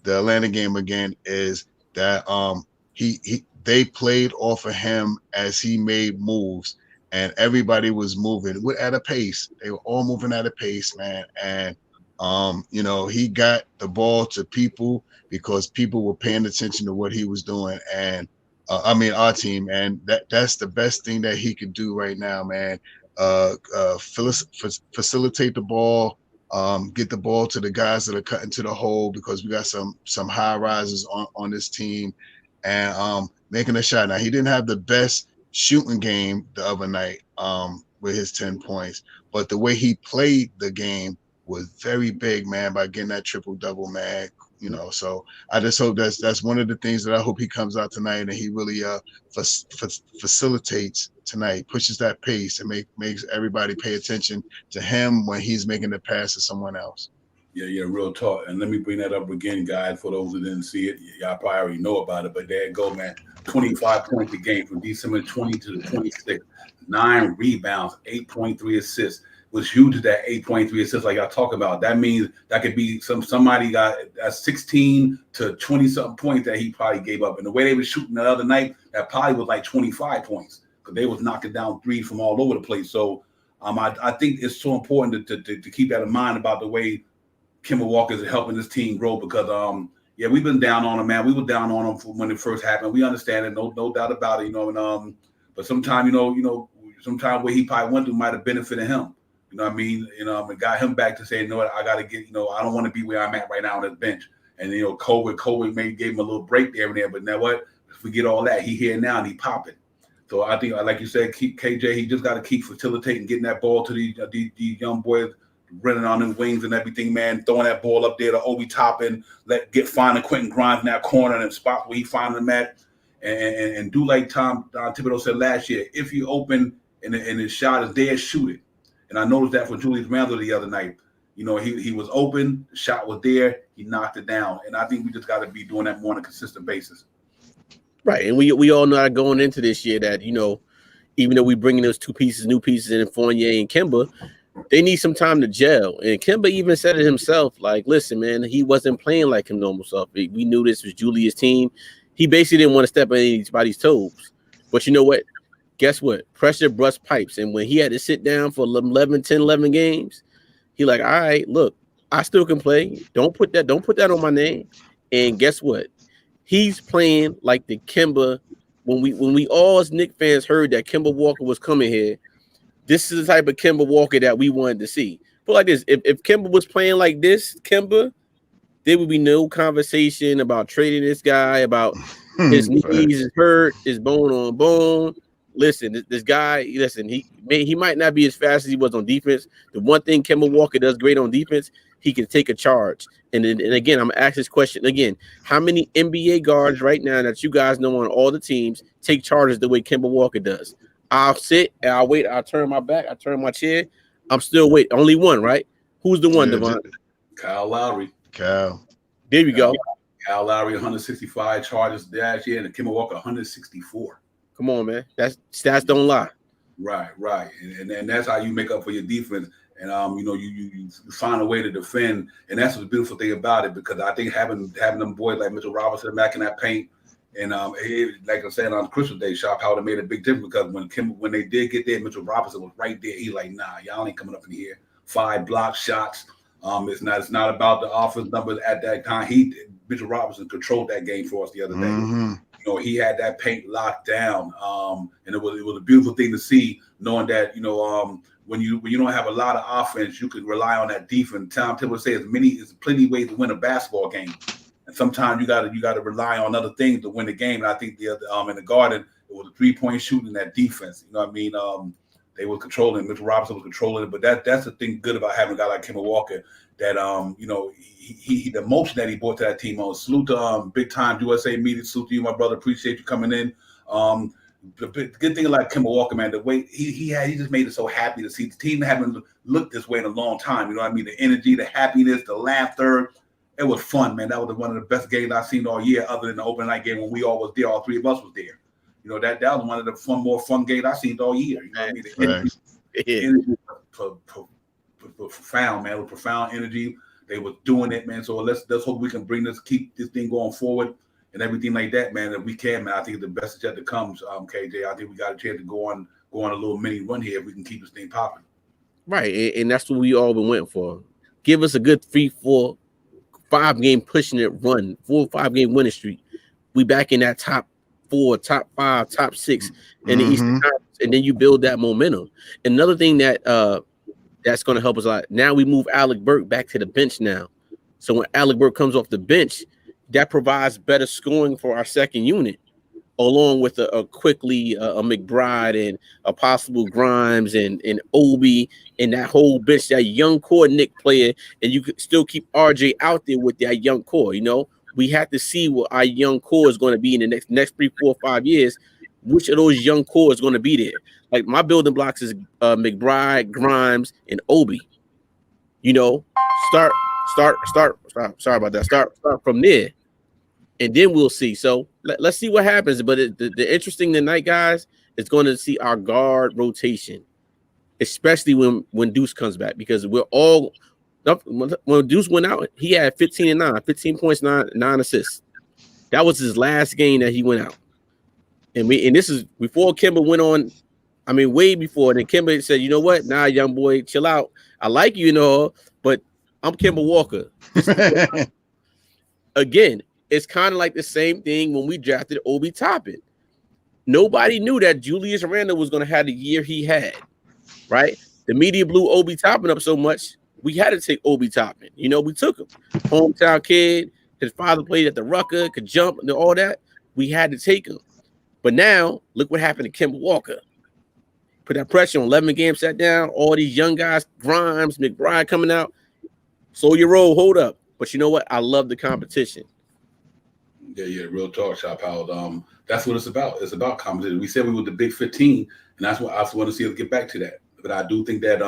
Atlanta game again is that they played off of him as he made moves, and everybody was moving at a pace. They were all moving at a pace, man. And he got the ball to people because people were paying attention to what he was doing, and our team, and that's the best thing that he could do right now, man. Facilitate the ball. Get the ball to the guys that are cutting to the hole because we got some high rises on this team, and making a shot. Now he didn't have the best shooting game the other night with his 10 points, but the way he played the game was very big, man, by getting that triple-double, man. You know, so I just hope that's one of the things that I hope he comes out tonight and he really facilitates tonight, pushes that pace and makes everybody pay attention to him when he's making the pass to someone else. Yeah, real talk. And let me bring that up again, guys, for those who didn't see it. Y'all probably already know about it, but there you go, man. 25 points a game from December 20 to the 26th. 9 rebounds, 8.3 assists. Was huge at that 8.3 assists like y'all talk about. That means that could be somebody got a 16 to 20-something points that he probably gave up. And the way they were shooting the other night, that probably was like 25 points because they was knocking down threes from all over the place. So I think it's so important to keep that in mind about the way Kemba Walker is helping this team grow because we've been down on him, man. We were down on him when it first happened. We understand it, no doubt about it, you know. And but sometimes, sometimes what he probably went through might have benefited him. You know what I mean? It got him back to say, I got to get, I don't want to be where I'm at right now on this bench. And COVID maybe gave him a little break there and there, but you know what? Forget all that. He here now and he popping. So I think, like you said, KJ, he just got to keep facilitating, getting that ball to these young boys, running on them wings and everything, man, throwing that ball up there to Obi Toppin, finding Quentin Grimes in that corner and spots where he find them at, and do like Tom Thibodeau said last year, if you open and his shot is there, shoot it. And I noticed that for Julius Randle the other night. He was open, the shot was there, he knocked it down. And I think we just got to be doing that more on a consistent basis. Right, and we all know that going into this year that, even though we bringing those new pieces in Fournier and Kemba, they need some time to gel. And Kemba even said it himself, like, listen, man, he wasn't playing like his normal self. We knew this was Julius' team. He basically didn't want to step on anybody's toes. But you know what? Guess what? Pressure brushed pipes. And when he had to sit down for 11 games, he like, all right, look, I still can play. Don't put that on my name. And guess what? He's playing like the Kemba. When we all as Knicks fans heard that Kemba Walker was coming here, this is the type of Kemba Walker that we wanted to see. But like this, if Kemba was playing like this, there would be no conversation about trading this guy, about his knees is hurt, his bone on bone. Listen, this guy, he might not be as fast as he was on defense. The one thing Kemba Walker does great on defense, he can take a charge. And again, I'm going to ask this question again. How many NBA guards right now that you guys know on all the teams take charges the way Kemba Walker does? I'll sit and I'll wait. I'll turn my back. I'll turn my chair. I'm still waiting. Only one, right? Who's the one, Devon? Kyle Lowry. Kyle. There we go. Kyle Lowry, 165 charges last year, and Kemba Walker, 164. Come on, man. That's stats don't lie. Right. And that's how you make up for your defense. And you find a way to defend, and that's the beautiful thing about it. Because I think having them boys like Mitchell Robinson back in that paint, and like I said on Christmas Day, Shop Howard made a big difference because when they did get there, Mitchell Robinson was right there. He like, nah, y'all ain't coming up in here. 5 block shots. It's not about the offense numbers at that time. Mitchell Robinson controlled that game for us the other day. Mm-hmm. He had that paint locked down, and it was a beautiful thing to see, knowing that when you don't have a lot of offense, you could rely on that defense. Tom Thibodeau says there's plenty of ways to win a basketball game, and sometimes you got to rely on other things to win the game. And I think the other in the Garden, it was a 3-point shooting, that defense. You know what I mean? They were controlling. Mitchell Robinson was controlling it, but that's the thing good about having a guy like Kemba Walker. That he the motion that he brought to that team on. Salute to Big Time USA Media. Salute to you, my brother. Appreciate you coming in. The good thing about Kemba Walker, man, the way he just made it so happy to see the team haven't looked this way in a long time. You know what I mean? The energy, the happiness, the laughter. It was fun, man. That was one of the best games I've seen all year, other than the open night game when we all was there. All 3 of us was there. That was one of the more fun games I've seen all year. You know what I mean? The energy was profound, man. It was profound energy. They were doing it, man. So let's hope we can keep this thing going forward and everything like that, man. If we can, man, I think the best is yet to come, KJ. I think we got a chance to go on a little mini run here if we can keep this thing popping. Right, and that's what we all been waiting for. Give us a good 3, 4, 5 game pushing it run, 4 or 5 game winning streak. We back in that top 4, top 5, top 6 in the Eastern Conference, and then you build that momentum. Another thing that that's going to help us a lot. Now we move Alec Burke back to the bench now. So when Alec Burke comes off the bench, that provides better scoring for our second unit. along with a quickly a McBride and a possible Grimes and Obi and that whole bench, that young core Nick player, and you could still keep RJ out there with that young core. We have to see what our young core is going to be in the next 3, 4, 5 years. Which of those young core is going to be there? Like my building blocks is McBride, Grimes, and Obi. Start. Sorry about that. Start from there, and then we'll see. So let's see what happens. But the interesting tonight, guys, is going to see our guard rotation, especially when Deuce comes back, because we're all when Deuce went out, he had 15 and 9, 15 points, 9 assists. That was his last game that he went out, and this is before Kemba went on. I mean, way before. And then Kemba said, "You know what? Nah, young boy, chill out. I like you, but I'm Kemba Walker." Again, it's kind of like the same thing when we drafted Obi Toppin. Nobody knew that Julius Randle was going to have the year he had, right? The media blew Obi Toppin up so much, we had to take Obi Toppin. We took him. Hometown kid, his father played at the Rucker, could jump and all that. We had to take him. But now, look what happened to Kemba Walker. Put that pressure on 11 games sat down, all these young guys, Grimes, McBride coming out. Slow your roll, hold up. But you know what? I love the competition. Yeah, real talk, Shop Howard. That's what it's about. It's about competition. We said we were the Big 15, and that's what I also want to see us get back to that. But I do think that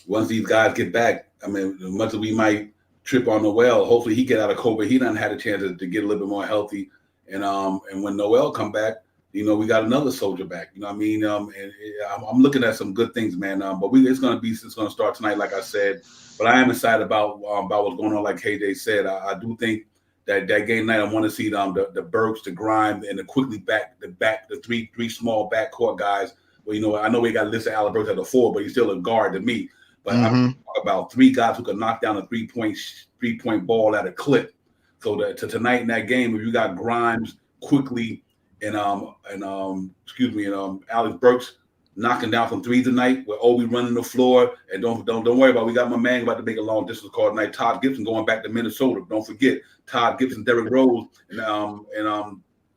once these guys get back, I mean, as much as we might trip on Noel, hopefully he get out of COVID. He done had a chance to get a little bit more healthy. And when Noel come back, we got another soldier back. You know what I mean? And I'm looking at some good things, man. But it's going to start tonight, like I said. But I am excited about what's going on, like KJ said. I do think that game night, I want to see the Burks, the Grimes, and the quickly the three small backcourt guys. Well, I know we got listed Allen Burks at the 4, but he's still a guard to me. But I'm talking about 3 guys who can knock down a three-point ball at a clip. So to tonight in that game, if you got Grimes, quickly, and Alex Burks knocking down some threes tonight, with Obi running the floor, and don't worry about, we got my man about to make a long distance call tonight. Todd Gibson going back to Minnesota. Don't forget Todd Gibson, Derrick Rose, and Tom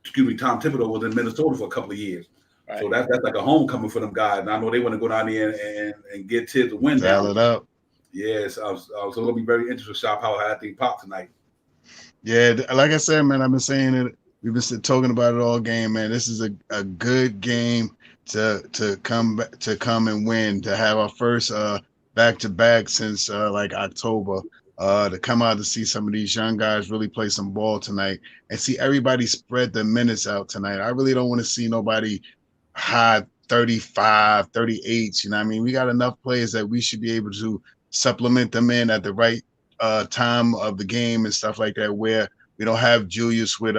Thibodeau was in Minnesota for a couple of years. Right. So that's like a homecoming for them guys. And I know they want to go down there and get Tibbs to win. Dial it up. Yes, so it'll be very interesting to shop how I think pop tonight. Yeah, like I said, man, I've been saying it. We've been talking about it all game, man. This is a good game to come and win, to have our first back-to-back since like October, to come out to see some of these young guys really play some ball tonight and see everybody spread the minutes out tonight. I really don't want to see nobody high 35, 38. You know what I mean? We got enough players that we should be able to supplement them in at the right time of the game and stuff like that, where we don't have Julius with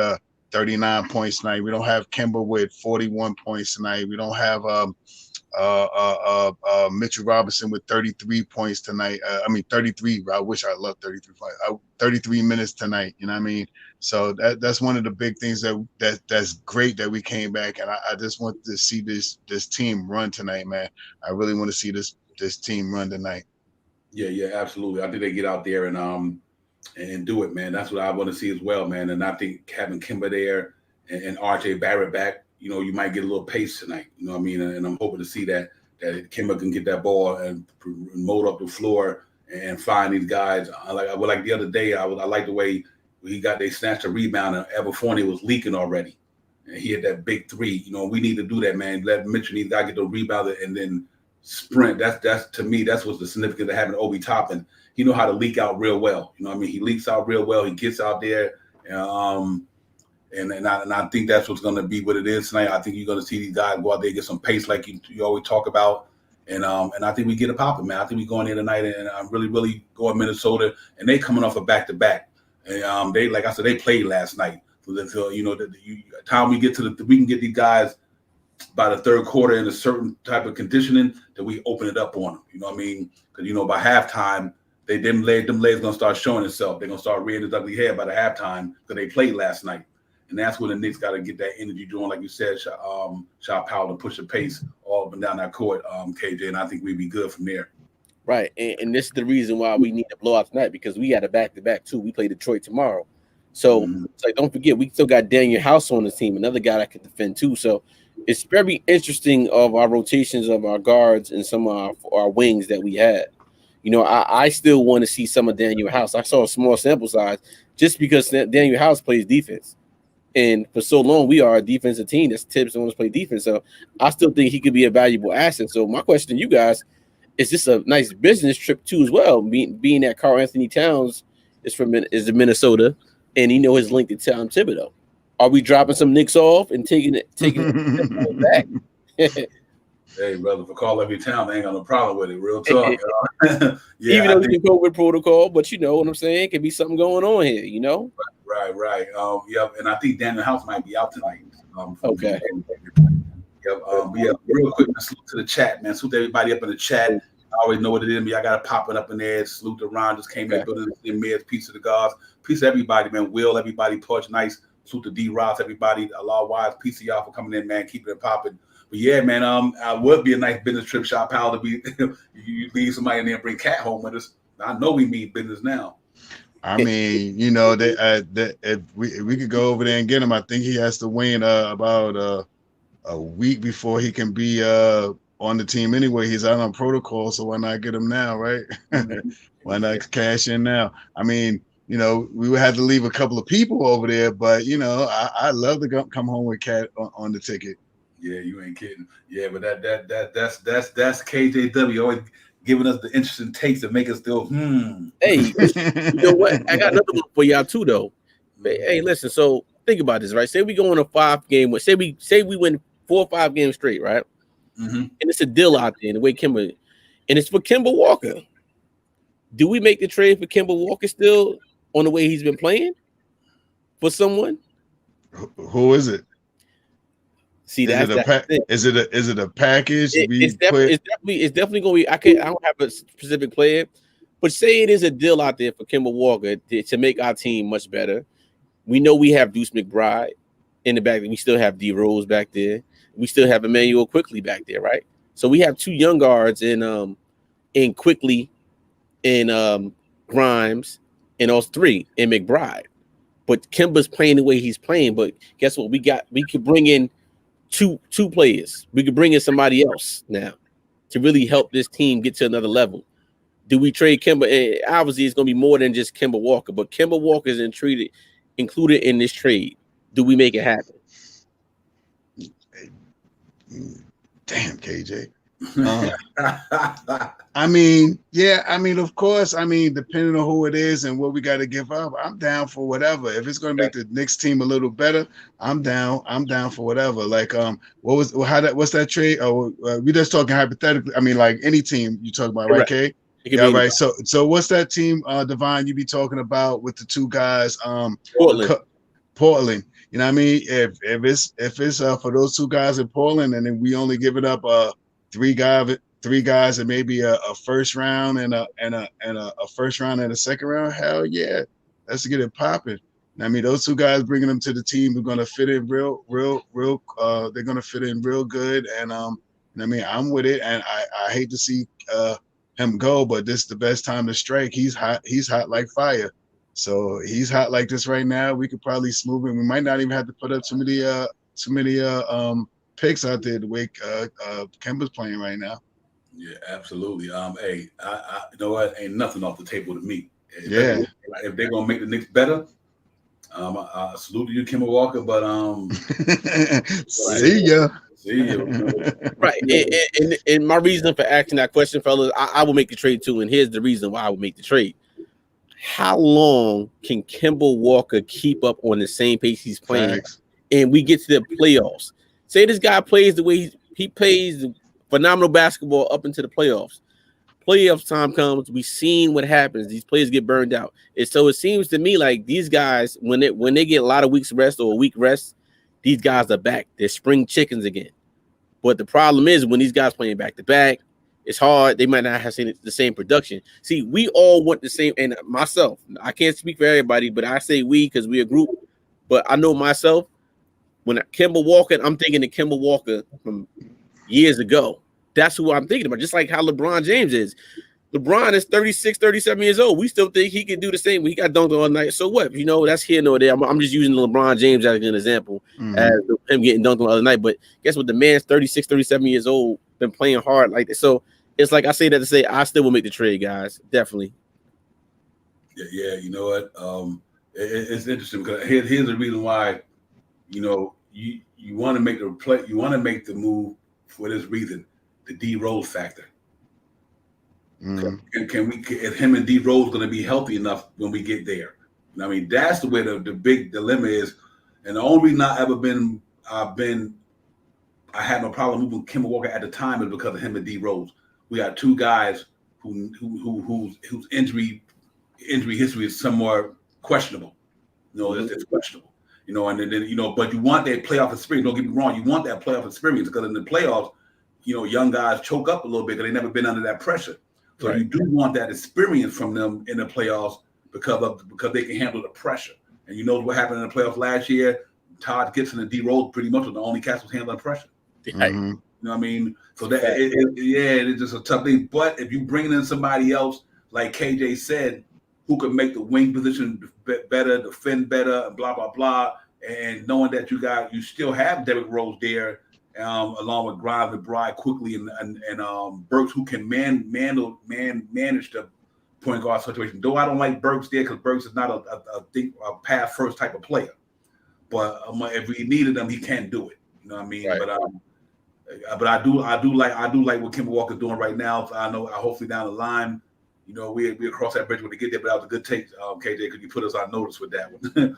39 points tonight. We don't have Kemba with 41 points tonight. We don't have Mitchell Robinson with 33 points tonight. 33. I wish I loved 33 points. 33 minutes tonight. You know what I mean? So that's one of the big things that's great that we came back, and I just want to see this team run tonight, man. I really want to see this team run tonight. Yeah, absolutely. I think they get out there and do it, man. That's what I want to see as well, man. And I think having Kemba there and RJ Barrett back, you might get a little pace tonight. You know what I mean? And I'm hoping to see that Kemba can get that ball and mold up the floor and find these guys. Like the other day, I like the way they snatched a rebound and Evan Fournier was leaking already. And he had that big 3. We need to do that, man. Let Mitchell, these guys get the rebound and then sprint. That's to me, that's what's the significance of having Obi Toppin. He know how to leak out real well. You know what I mean? He leaks out real well. He gets out there. And I think that's what's going to be what it is tonight. I think you're going to see these guys go out there and get some pace like you always talk about. And I think we get it popping, man. I think we go in there tonight and I'm really, really going Minnesota. And they coming off a back-to-back. And they, like I said, they played last night. So time we get we can get these guys by the third quarter in a certain type of conditioning that we open it up on them. You know what I mean? Because, by halftime, them legs going to start showing itself. They're going to start rearing its ugly head by the halftime because they played last night. And that's when the Knicks got to get that energy doing, like you said, shot power to push the pace all up and down that court, KJ. And I think we'd be good from there. Right. And this is the reason why we need to blow out tonight, because we got a back-to-back, too. We play Detroit tomorrow. So it's like, don't forget, we still got Daniel House on the team, another guy that can defend too. So it's very interesting of our rotations of our guards and some of our wings that we had. You know, I still want to see some of Daniel House. I saw a small sample size just because Daniel House plays defense. And for so long, we are a defensive team that's tips and wants to play defense. So I still think he could be a valuable asset. So my question to you guys, is this a nice business trip too as well? Being that Karl Anthony Towns is in Minnesota, and you know his link to Tom Thibodeau. Are we dropping some Knicks off and taking it back? Hey, brother, for Karl Anthony Towns, I ain't got no problem with it. Real talk. Yeah, even though we can go with protocol, but you know what I'm saying? Could be something going on here, you know? Right. Yeah, and I think Daniel House might be out tonight. Okay. Yep. Yeah, real quick, man, salute to the chat, man. Salute to everybody up in the chat. I always know what it is. I got to pop it up in there. Salute to Ron, just came in building in Mids, peace to the gods. Peace to everybody, man. Will, everybody, Porch Nice. Salute to D Ross, everybody. Allah Wise, peace to y'all for coming in, man. Keeping it popping. But yeah, man, I would be a nice business trip, shop pal, to be you leave somebody in there and bring Cat home with us. I know we mean business now. I mean, you know, if we could go over there and get him, I think he has to win about a week before he can be on the team anyway. He's out on protocol, so why not get him now, right? Why not cash in now? I mean, you know, we would have to leave a couple of people over there, but you know, I love to come home with Cat on the ticket. Yeah, you ain't kidding. Yeah, but that's KJW always giving us the interesting takes that make us go, Hey, you know what? I got another one for y'all too, though. Hey, listen. So think about this, right? Say we go on a 5-game. Say we win 4 or 5 games straight, right? Mm-hmm. And it's a deal out there. The way Kemba, and it's for Kemba Walker. Do we make the trade for Kemba Walker still on the way he's been playing for someone? Who is it? See, is it a package? It's definitely going to be. I don't have a specific player, but say it is a deal out there for Kemba Walker to make our team much better. We know we have Deuce McBride in the back. We still have D Rose back there. We still have Emmanuel Quickly back there, right? So we have 2 young guards in Quickly, in Grimes, and those 3 in McBride. But Kemba's playing the way he's playing. But guess what? We could bring in two players. We could bring in somebody else now to really help this team get to another level. Do we trade Kemba? And obviously, it's going to be more than just Kemba Walker, but Kemba Walker is included in this trade. Do we make it happen? Damn, KJ. I mean, yeah, I mean, of course, I mean, depending on who it is and what we got to give up, I'm down for whatever. If it's going to make the Knicks team a little better, I'm down for whatever. Like, what's that trade? Oh, we just talking hypothetically. I mean, like any team you talk about, right, Kay? Yeah, right. So what's that team, Divine, you be talking about with the 2 guys? Portland. You know what I mean? If it's for those 2 guys in Portland, and then we only give it up 3 guys and maybe a first round and a first round and a second round, hell yeah, let's get it popping. I mean, those 2 guys bringing them to the team are going to fit in real. They're going to fit in real good, and I mean, I'm with it. And I hate to see him go, but this is the best time to strike. He's hot like fire. So he's hot like this right now. We could probably smooth him. We might not even have to put up too many picks out there the way Kemba's playing right now. Yeah, absolutely. Hey, I you know what? Ain't nothing off the table to me. If they're gonna make the Knicks better, I salute you, Kemba Walker. But see ya. Right. And my reason for asking that question, fellas, I will make the trade too. And here's the reason why I would make the trade. How long can Kemba Walker keep up on the same pace he's playing? Thanks. And we get to the playoffs? Say this guy plays the way he plays phenomenal basketball up into the playoffs. Playoffs time comes, we've seen what happens. These players get burned out. And so it seems to me like these guys, when they get a lot of weeks rest or a week rest, these guys are back. They're spring chickens again. But the problem is when these guys playing back to back, it's hard. They might not have seen the same production. See, we all want the same, and myself, I can't speak for everybody, but I say we because we're a group. But I know myself, when Kemba Walker, I'm thinking of Kemba Walker from years ago. That's who I'm thinking about, just like how LeBron James is. LeBron is 36, 37 years old. We still think he can do the same. He got dunked all night. So what? That's here nor there. I'm just using LeBron James as an example as him getting dunked on the other night. But guess what? The man's 36, 37 years old, been playing hard like this. So it's like I say that to say I still will make the trade, guys. Definitely. Yeah, you know what? It's interesting because here's the reason why, you want to make the play, you want to make the move for this reason, the D Rose factor. Can we? If him and D Rose going to be healthy enough when we get there? I mean, that's the way the big dilemma is. And the only reason I had no problem moving Kemba Walker at the time is because of him and D Rose. We got two guys whose injury history is somewhat questionable. It's questionable. And then but you want that playoff experience. Don't get me wrong, you want that playoff experience because in the playoffs, young guys choke up a little bit because they've never been under that pressure. So You do want that experience from them in the playoffs because they can handle the pressure. And you know what happened in the playoffs last year? Todd Gibson and D Rose pretty much were the only cats was handling pressure. Right. You know what I mean? So that it's just a tough thing. But if you bring in somebody else, like KJ said, who could make the wing position better, defend better, and blah blah blah, and knowing that you still have Derrick Rose there, along with Grimes and Bride quickly and Burks, who can manage the point guard situation. Though I don't like Burks there because Burks is not a pass first type of player. But if we needed him, he can do it. You know what I mean? Right. But I do like what Kemba Walker's doing right now. So I know hopefully down the line, we cross that bridge when we get there. But that was a good take, KJ, because you put us on notice with that one. You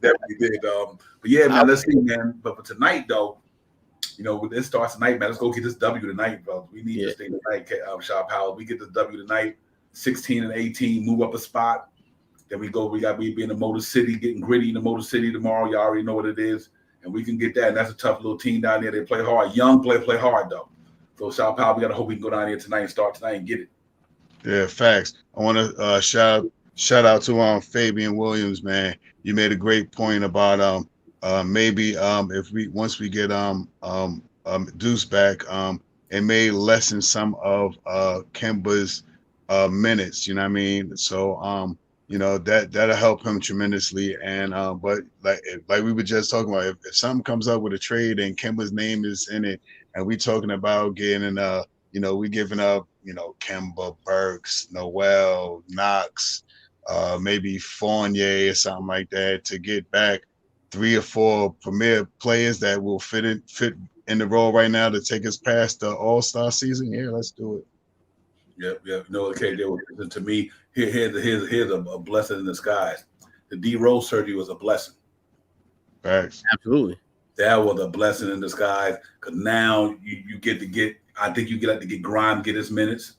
definitely did. But yeah, man, let's see, man. But for tonight, though, it starts tonight, man. Let's go get this W tonight, bro. We need this thing tonight, Shaw Powell. We get this W tonight, 16 and 18, move up a spot. Then we be in the Motor City, getting gritty in the Motor City tomorrow. You already know what it is. And we can get that. And that's a tough little team down there. They play hard. Young play hard, though. So, Shaw Powell, we got to hope we can go down here tonight and start tonight and get it. Yeah, facts. I want to shout out to Fabian Williams, man. You made a great point about maybe if once we get Deuce back, it may lessen some of Kemba's minutes. You know what I mean? So that'll help him tremendously. And but like we were just talking about, if something comes up with a trade and Kemba's name is in it, and we talking about getting we giving up Kemba, Burks, Noel, Knox, maybe Fournier or something like that to get back 3 or 4 premier players that will fit in the role right now to take us past the All-Star season. Yeah, let's do it. Yep. Okay. To me, here's a blessing in disguise. The D Rose surgery was a blessing. Facts. Absolutely. That was a blessing in disguise because now you get to get. I think you get to get Grimes get his minutes.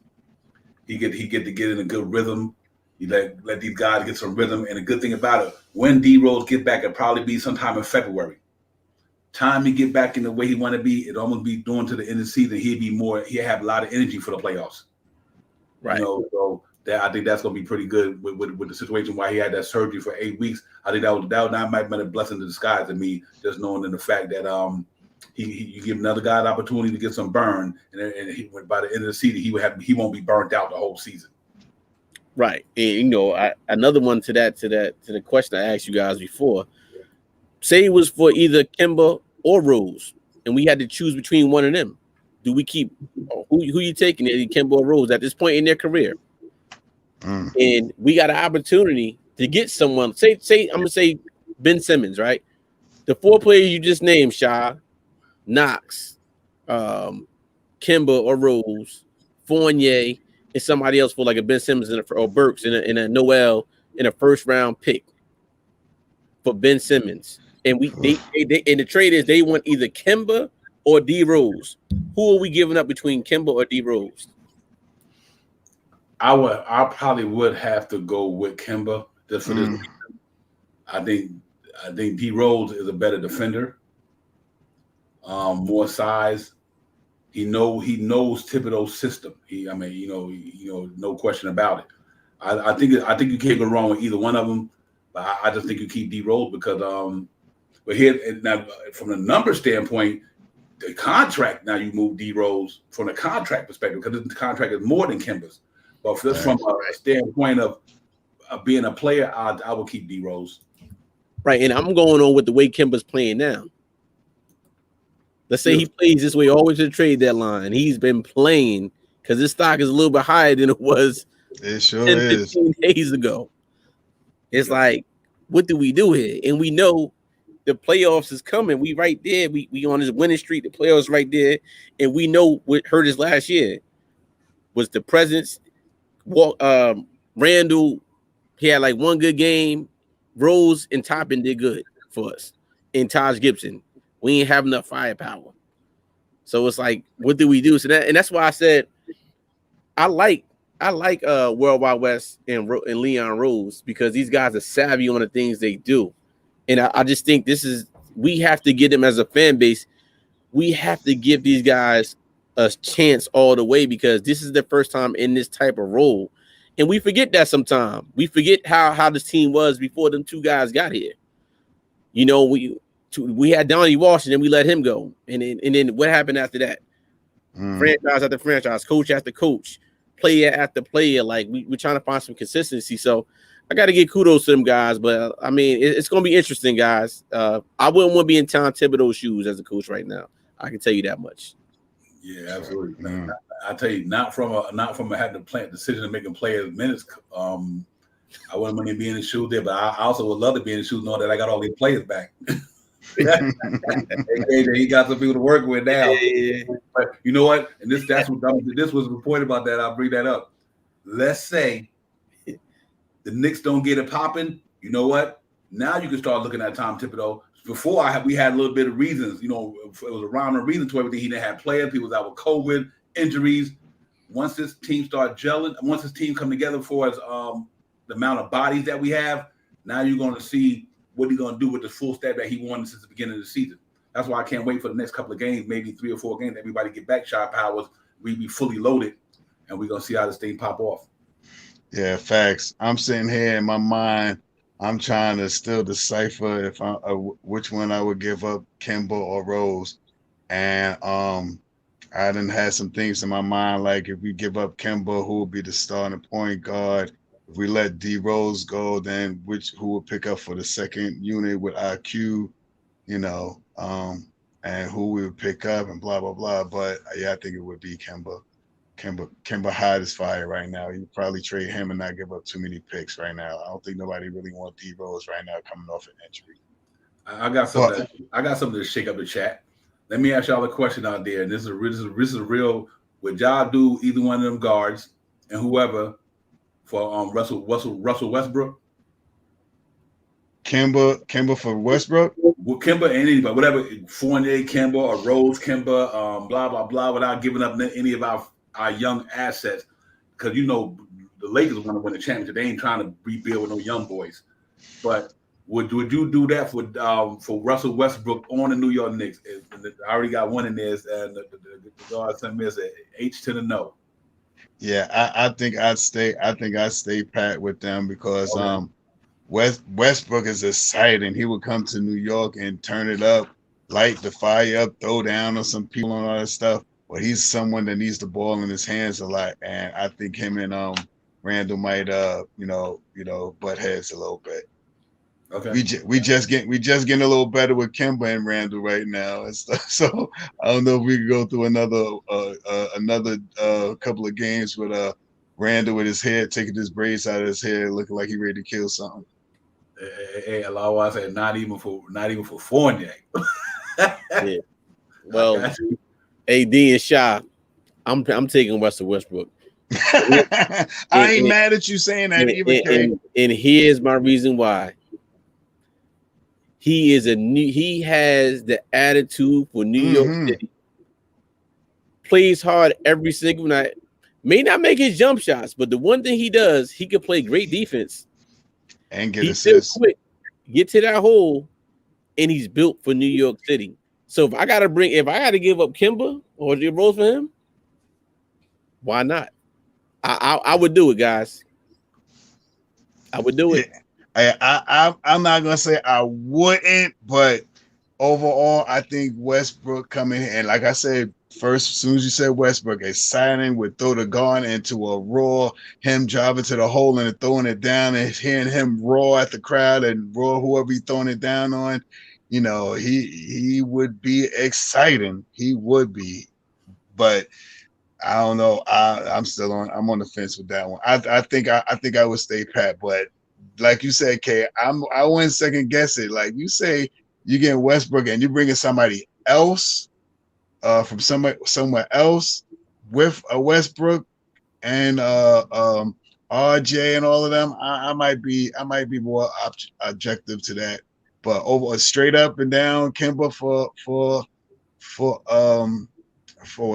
He get to get in a good rhythm. You let these guys get some rhythm. And the good thing about it, when D Rose get back, it'll probably be sometime in February. Time he get back in the way he want to be, it almost be doing to the end of the season. He'll have a lot of energy for the playoffs. Right. So I think that's going to be pretty good with the situation why he had that surgery for 8 weeks. I think that might have been a blessing in disguise to me, just knowing in the fact that you give another guy an opportunity to get some burn, and by the end of the season he won't be burnt out the whole season. Right. And another one to the question I asked you guys before. Say it was for either Kemba or Rose, and we had to choose between one of them. Do we keep who you taking, Kemba or Rose, at this point in their career? And we got an opportunity to get someone. Say I'm gonna say Ben Simmons, right? The 4 players you just named, Sha, Knox, Kemba or Rose, Fournier, and somebody else for like a Ben Simmons or Burks in a Noel in a first round pick for Ben Simmons. And they in the trade is they want either Kemba or D Rose. Who are we giving up between Kemba or D Rose? I probably would have to go with Kemba just for this reason. I think D Rose is a better defender, more size. He knows Thibodeau's system. No question about it. I think you can't go wrong with either one of them. But I just think you keep D Rose because but here now from the number standpoint, the contract now you move D Rose from the contract perspective because the contract is more than Kemba's. But just from a standpoint of being a player, I will keep D Rose. Right, and I'm going on with the way Kemba's playing now. Let's say he plays this way always at the trade deadline. He's been playing because his stock is a little bit higher than it was 10, 15 days ago. It's like, what do we do here? And we know the playoffs is coming. We right there. We on this winning streak. The playoffs right there. And we know what hurt us last year was the presence. Randall, he had like one good game. Rose and Toppin did good for us. And Taj Gibson. We ain't have enough firepower. So it's like, what do we do? So that's why I said I like World Wide West and Leon Rose, because these guys are savvy on the things they do. And I just think we have to get them as a fan base. We have to give these guys a chance all the way, because this is their first time in this type of role. And we forget that sometimes. We forget how this team was before them two guys got here. You know, we had Donnie Walsh and then we let him go. And then what happened after that? Franchise after franchise, coach after coach, player after player. Like we're trying to find some consistency. So I got to give kudos to them guys. But I mean, it's going to be interesting, guys. I wouldn't want to be in Tom Thibodeau's shoes as a coach right now. I can tell you that much. Yeah, absolutely, man. I tell you, not from a having to plan decision of making players minutes. I wouldn't want to be in the shoes there, but I also would love to be in the shoes knowing that I got all these players back. He got some people to work with now. Yeah. But you know what? And this was the point about that. I'll bring that up. Let's say the Knicks don't get it popping. You know what? Now you can start looking at Tom Thibodeau. Before we had a little bit of reasons. You know, it was a rhyme and reason to everything. He didn't have players. People was out with COVID, injuries. Once this team start gelling, once this team come together for the amount of bodies that we have, now you're going to see what he's going to do with the full staff that he wanted since the beginning of the season. That's why I can't wait for the next couple of games, maybe 3 or 4 games. Everybody get back shot powers. We be fully loaded, and we're going to see how this thing pop off. Yeah, facts. I'm sitting here in my mind. I'm trying to still decipher which one I would give up, Kemba or Rose. And I done had some things in my mind, like if we give up Kemba, who would be the starting point guard? If we let D Rose go, then who would pick up for the second unit with IQ, you know, and who we would pick up and blah, blah, blah. But yeah, I think it would be Kemba. Kemba hot as fire right now. You probably trade him and not give up too many picks right now. I don't think nobody really wants D Rose right now coming off an injury. I got something to shake up the chat. Let me ask y'all a question out there. And this is real. Would y'all do either one of them guards and whoever for Russell Westbrook? Kemba for Westbrook? Well, Kemba and anybody, whatever, Fournier, Kemba, or Rose, Kemba, blah, blah, blah, without giving up any of our young assets. Because, you know, the Lakers want to win the championship. They ain't trying to rebuild with no young boys. But would you do that for Russell Westbrook on the New York Knicks? I already got one in there, and the guard sent me as a H to the no. Yeah, I think I'd stay. I think I'd stay pat with them because Westbrook is exciting. He would come to New York and turn it up, light the fire up, throw down on some people and all that stuff. But he's someone that needs the ball in his hands a lot, and I think him and Randall might butt heads a little bit. Okay. We just getting a little better with Kemba and Randall right now and stuff. So I don't know if we can go through another couple of games with Randall with his hair taking his braids out of his hair, looking like he ready to kill something. Hey, I said not even for Fournier. Yeah. Well, AD and Sha, I'm taking Russell Westbrook. I ain't mad at you saying that either. And here's my reason why. He has the attitude for New York City. Plays hard every single night. May not make his jump shots, but the one thing he does, he can play great defense and get assists. Quick, get to that hole, and he's built for New York City. So if I got to give up Kemba or D Rose for him, why not? I would do it, guys. I would do it. I'm not gonna say I wouldn't, but overall, I think Westbrook coming and like I said, first, as soon as you said Westbrook, a signing would throw the guard into a roar, him driving to the hole and throwing it down, and hearing him roar at the crowd and roar whoever he's throwing it down on. You know, he would be exciting. He would be, but I don't know. I'm on the fence with that one. I think I would stay pat, but like you said, Kay, I wouldn't second guess it. Like you say, you get Westbrook and you bringing somebody else from somewhere else with a Westbrook and RJ and all of them. I might be more objective to that, but over straight up and down Kimba for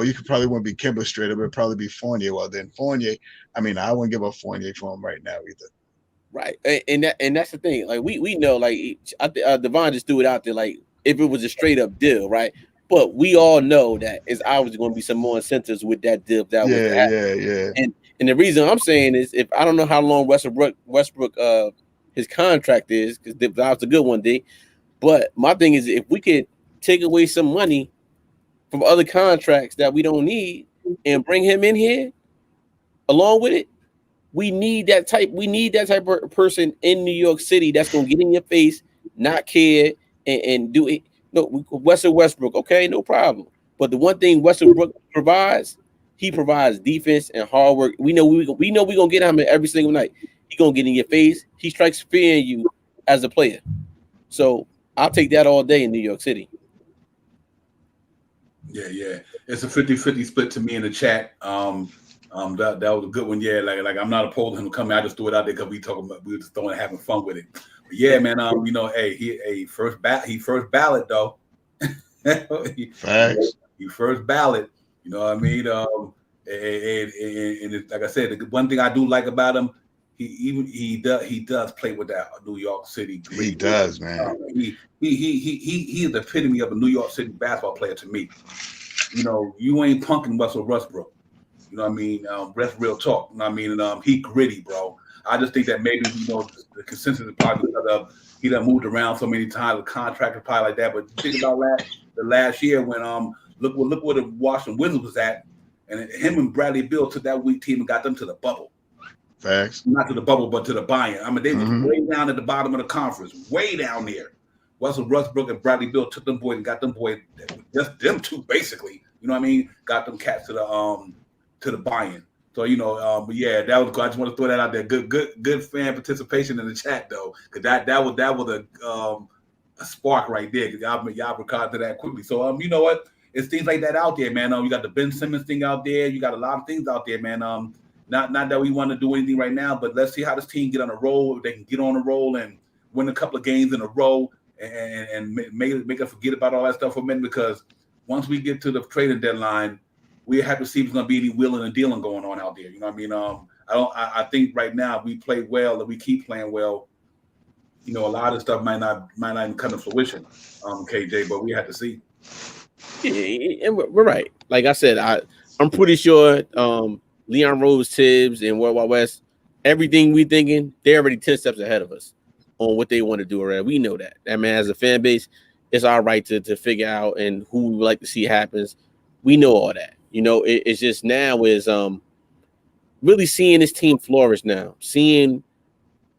you could probably wouldn't be Kimber straight up, it'd probably be Fournier. Well, then Fournier, I mean, I wouldn't give up Fournier for him right now either. Right, and that's the thing. Like we know, like Devon just threw it out there. Like if it was a straight up deal, right? But we all know that it's obviously going to be some more incentives with that deal that was to happen. Yeah. And the reason I'm saying is, if I don't know how long Westbrook his contract is, because that was a good one, D. But my thing is, if we could take away some money from other contracts that we don't need and bring him in here along with it, we need that type of person in New York City that's gonna get in your face, not care, and do it. No, Westbrook, okay, no problem. But the one thing Westbrook provides, he provides defense and hard work. We know we're gonna get him every single night. He's gonna get in your face. He strikes fear in you as a player. So I'll take that all day in New York City. Yeah. It's a 50-50 split to me in the chat. That was a good one. Yeah, like I'm not opposed to him coming. I just threw it out there because we were just throwing having fun with it. But yeah, man. You know, hey, he first ballot though. Facts. He first ballot. You know what I mean? And like I said, the one thing I do like about him, he does play with that New York City grit. He does, man. He is the epitome of a New York City basketball player to me. You know, you ain't punking Russell Westbrook. You know what I mean? That's real talk. You know what I mean? And he gritty, bro. I just think that maybe, you know, the consensus is probably because of he done moved around so many times, the contract is probably like that. But think about the last year when look where the Washington Wizards was at, and him and Bradley Beal took that weak team and got them to the bubble. Facts. Not to the bubble, but to the buy-in. I mean, they was way down at the bottom of the conference, way down there. Russell Westbrook and Bradley Beal took them boys and got them boys, just them two basically. You know what I mean? Got them cats to the buy-in. So you know, but yeah, that was cool. I just want to throw that out there. Good fan participation in the chat though, because that was a spark right there. Because y'all recorded to that quickly. So you know what? It's things like that out there, man. You got the Ben Simmons thing out there. You got a lot of things out there, man. Not that we want to do anything right now, but let's see how this team get on a roll. If they can get on a roll and win a couple of games in a row and make us forget about all that stuff for a minute. Because once we get to the trading deadline, we have to see if there's going to be any wheeling and dealing going on out there. You know what I mean? I think right now if we play well and we keep playing well, you know, a lot of stuff might not even come to fruition, KJ. But we have to see. Yeah, and we're right. Like I said, I'm pretty sure Leon Rose, Tibbs, and World Wide West, everything we thinking, they're already 10 steps ahead of us on what they want to do already. We know that. I mean, as a fan base, it's our right to figure out and who we would like to see happens. We know all that. You know, it's just now is really seeing this team flourish now, seeing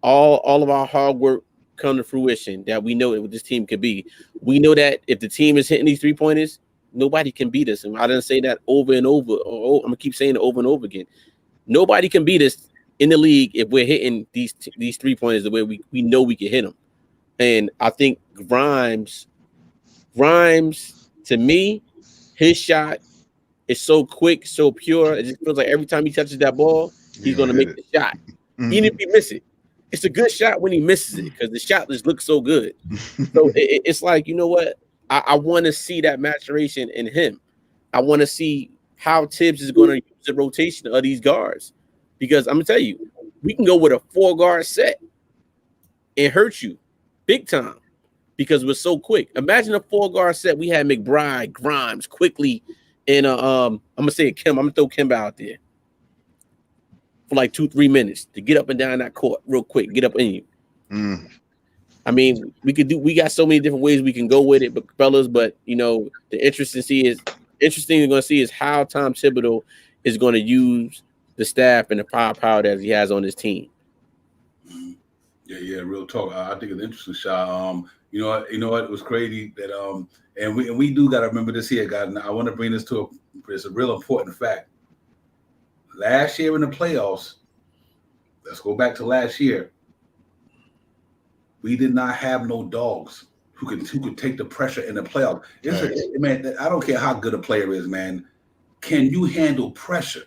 all of our hard work come to fruition that we know what this team could be. We know that if the team is hitting these 3-pointers, nobody can beat us. And I didn't say that over and over. I'm gonna keep saying it over and over again. Nobody can beat us in the league if we're hitting these 3-pointers the way we know we can hit them. And I think Grimes, to me, his shot is so quick, so pure. It just feels like every time he touches that ball, he's gonna make the shot. Even if he misses it. It's a good shot when he misses it because the shot just looks so good. So it's like, you know what? I want to see that maturation in him. I want to see how Tibbs is going to use the rotation of these guards. Because I'm going to tell you, we can go with a 4-guard set and hurt you big time because we're so quick. Imagine a 4-guard set. We had McBride, Grimes, quickly, and I'm going to say Kim. I'm going to throw Kimba out there for like 2-3 minutes to get up and down that court real quick, get up in you. I mean, we got so many different ways we can go with it, but fellas, but you know, the interesting is interesting you're going to see is how Tom Thibodeau is going to use the staff and the power that he has on his team. Yeah, real talk. I think it's an interesting shot. You know what? It was crazy that and we do got to remember this here, guys. And I want to bring this to it's a real important fact. Last year in the playoffs, let's go back to last year. We did not have no dogs who could take the pressure in the playoffs. Man, I don't care how good a player is, man. Can you handle pressure?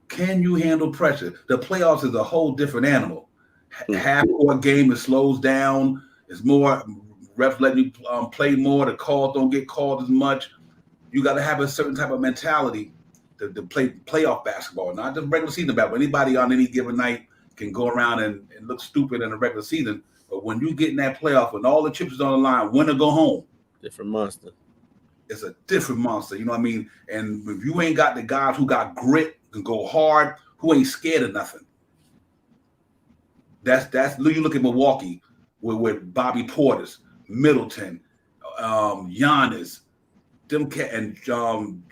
Can you handle pressure? The playoffs is a whole different animal. Half-court game, it slows down. It's more refs letting you play more. The calls don't get called as much. You got to have a certain type of mentality to play playoff basketball, not just regular season basketball. Anybody on any given night can go around and look stupid in the regular season. But when you get in that playoff, when all the chips is on the line, win or go home. Different monster. It's a different monster. You know what I mean? And if you ain't got the guys who got grit, can go hard, who ain't scared of nothing. That's you look at Milwaukee with Bobby Portis, Middleton, Giannis, them cat and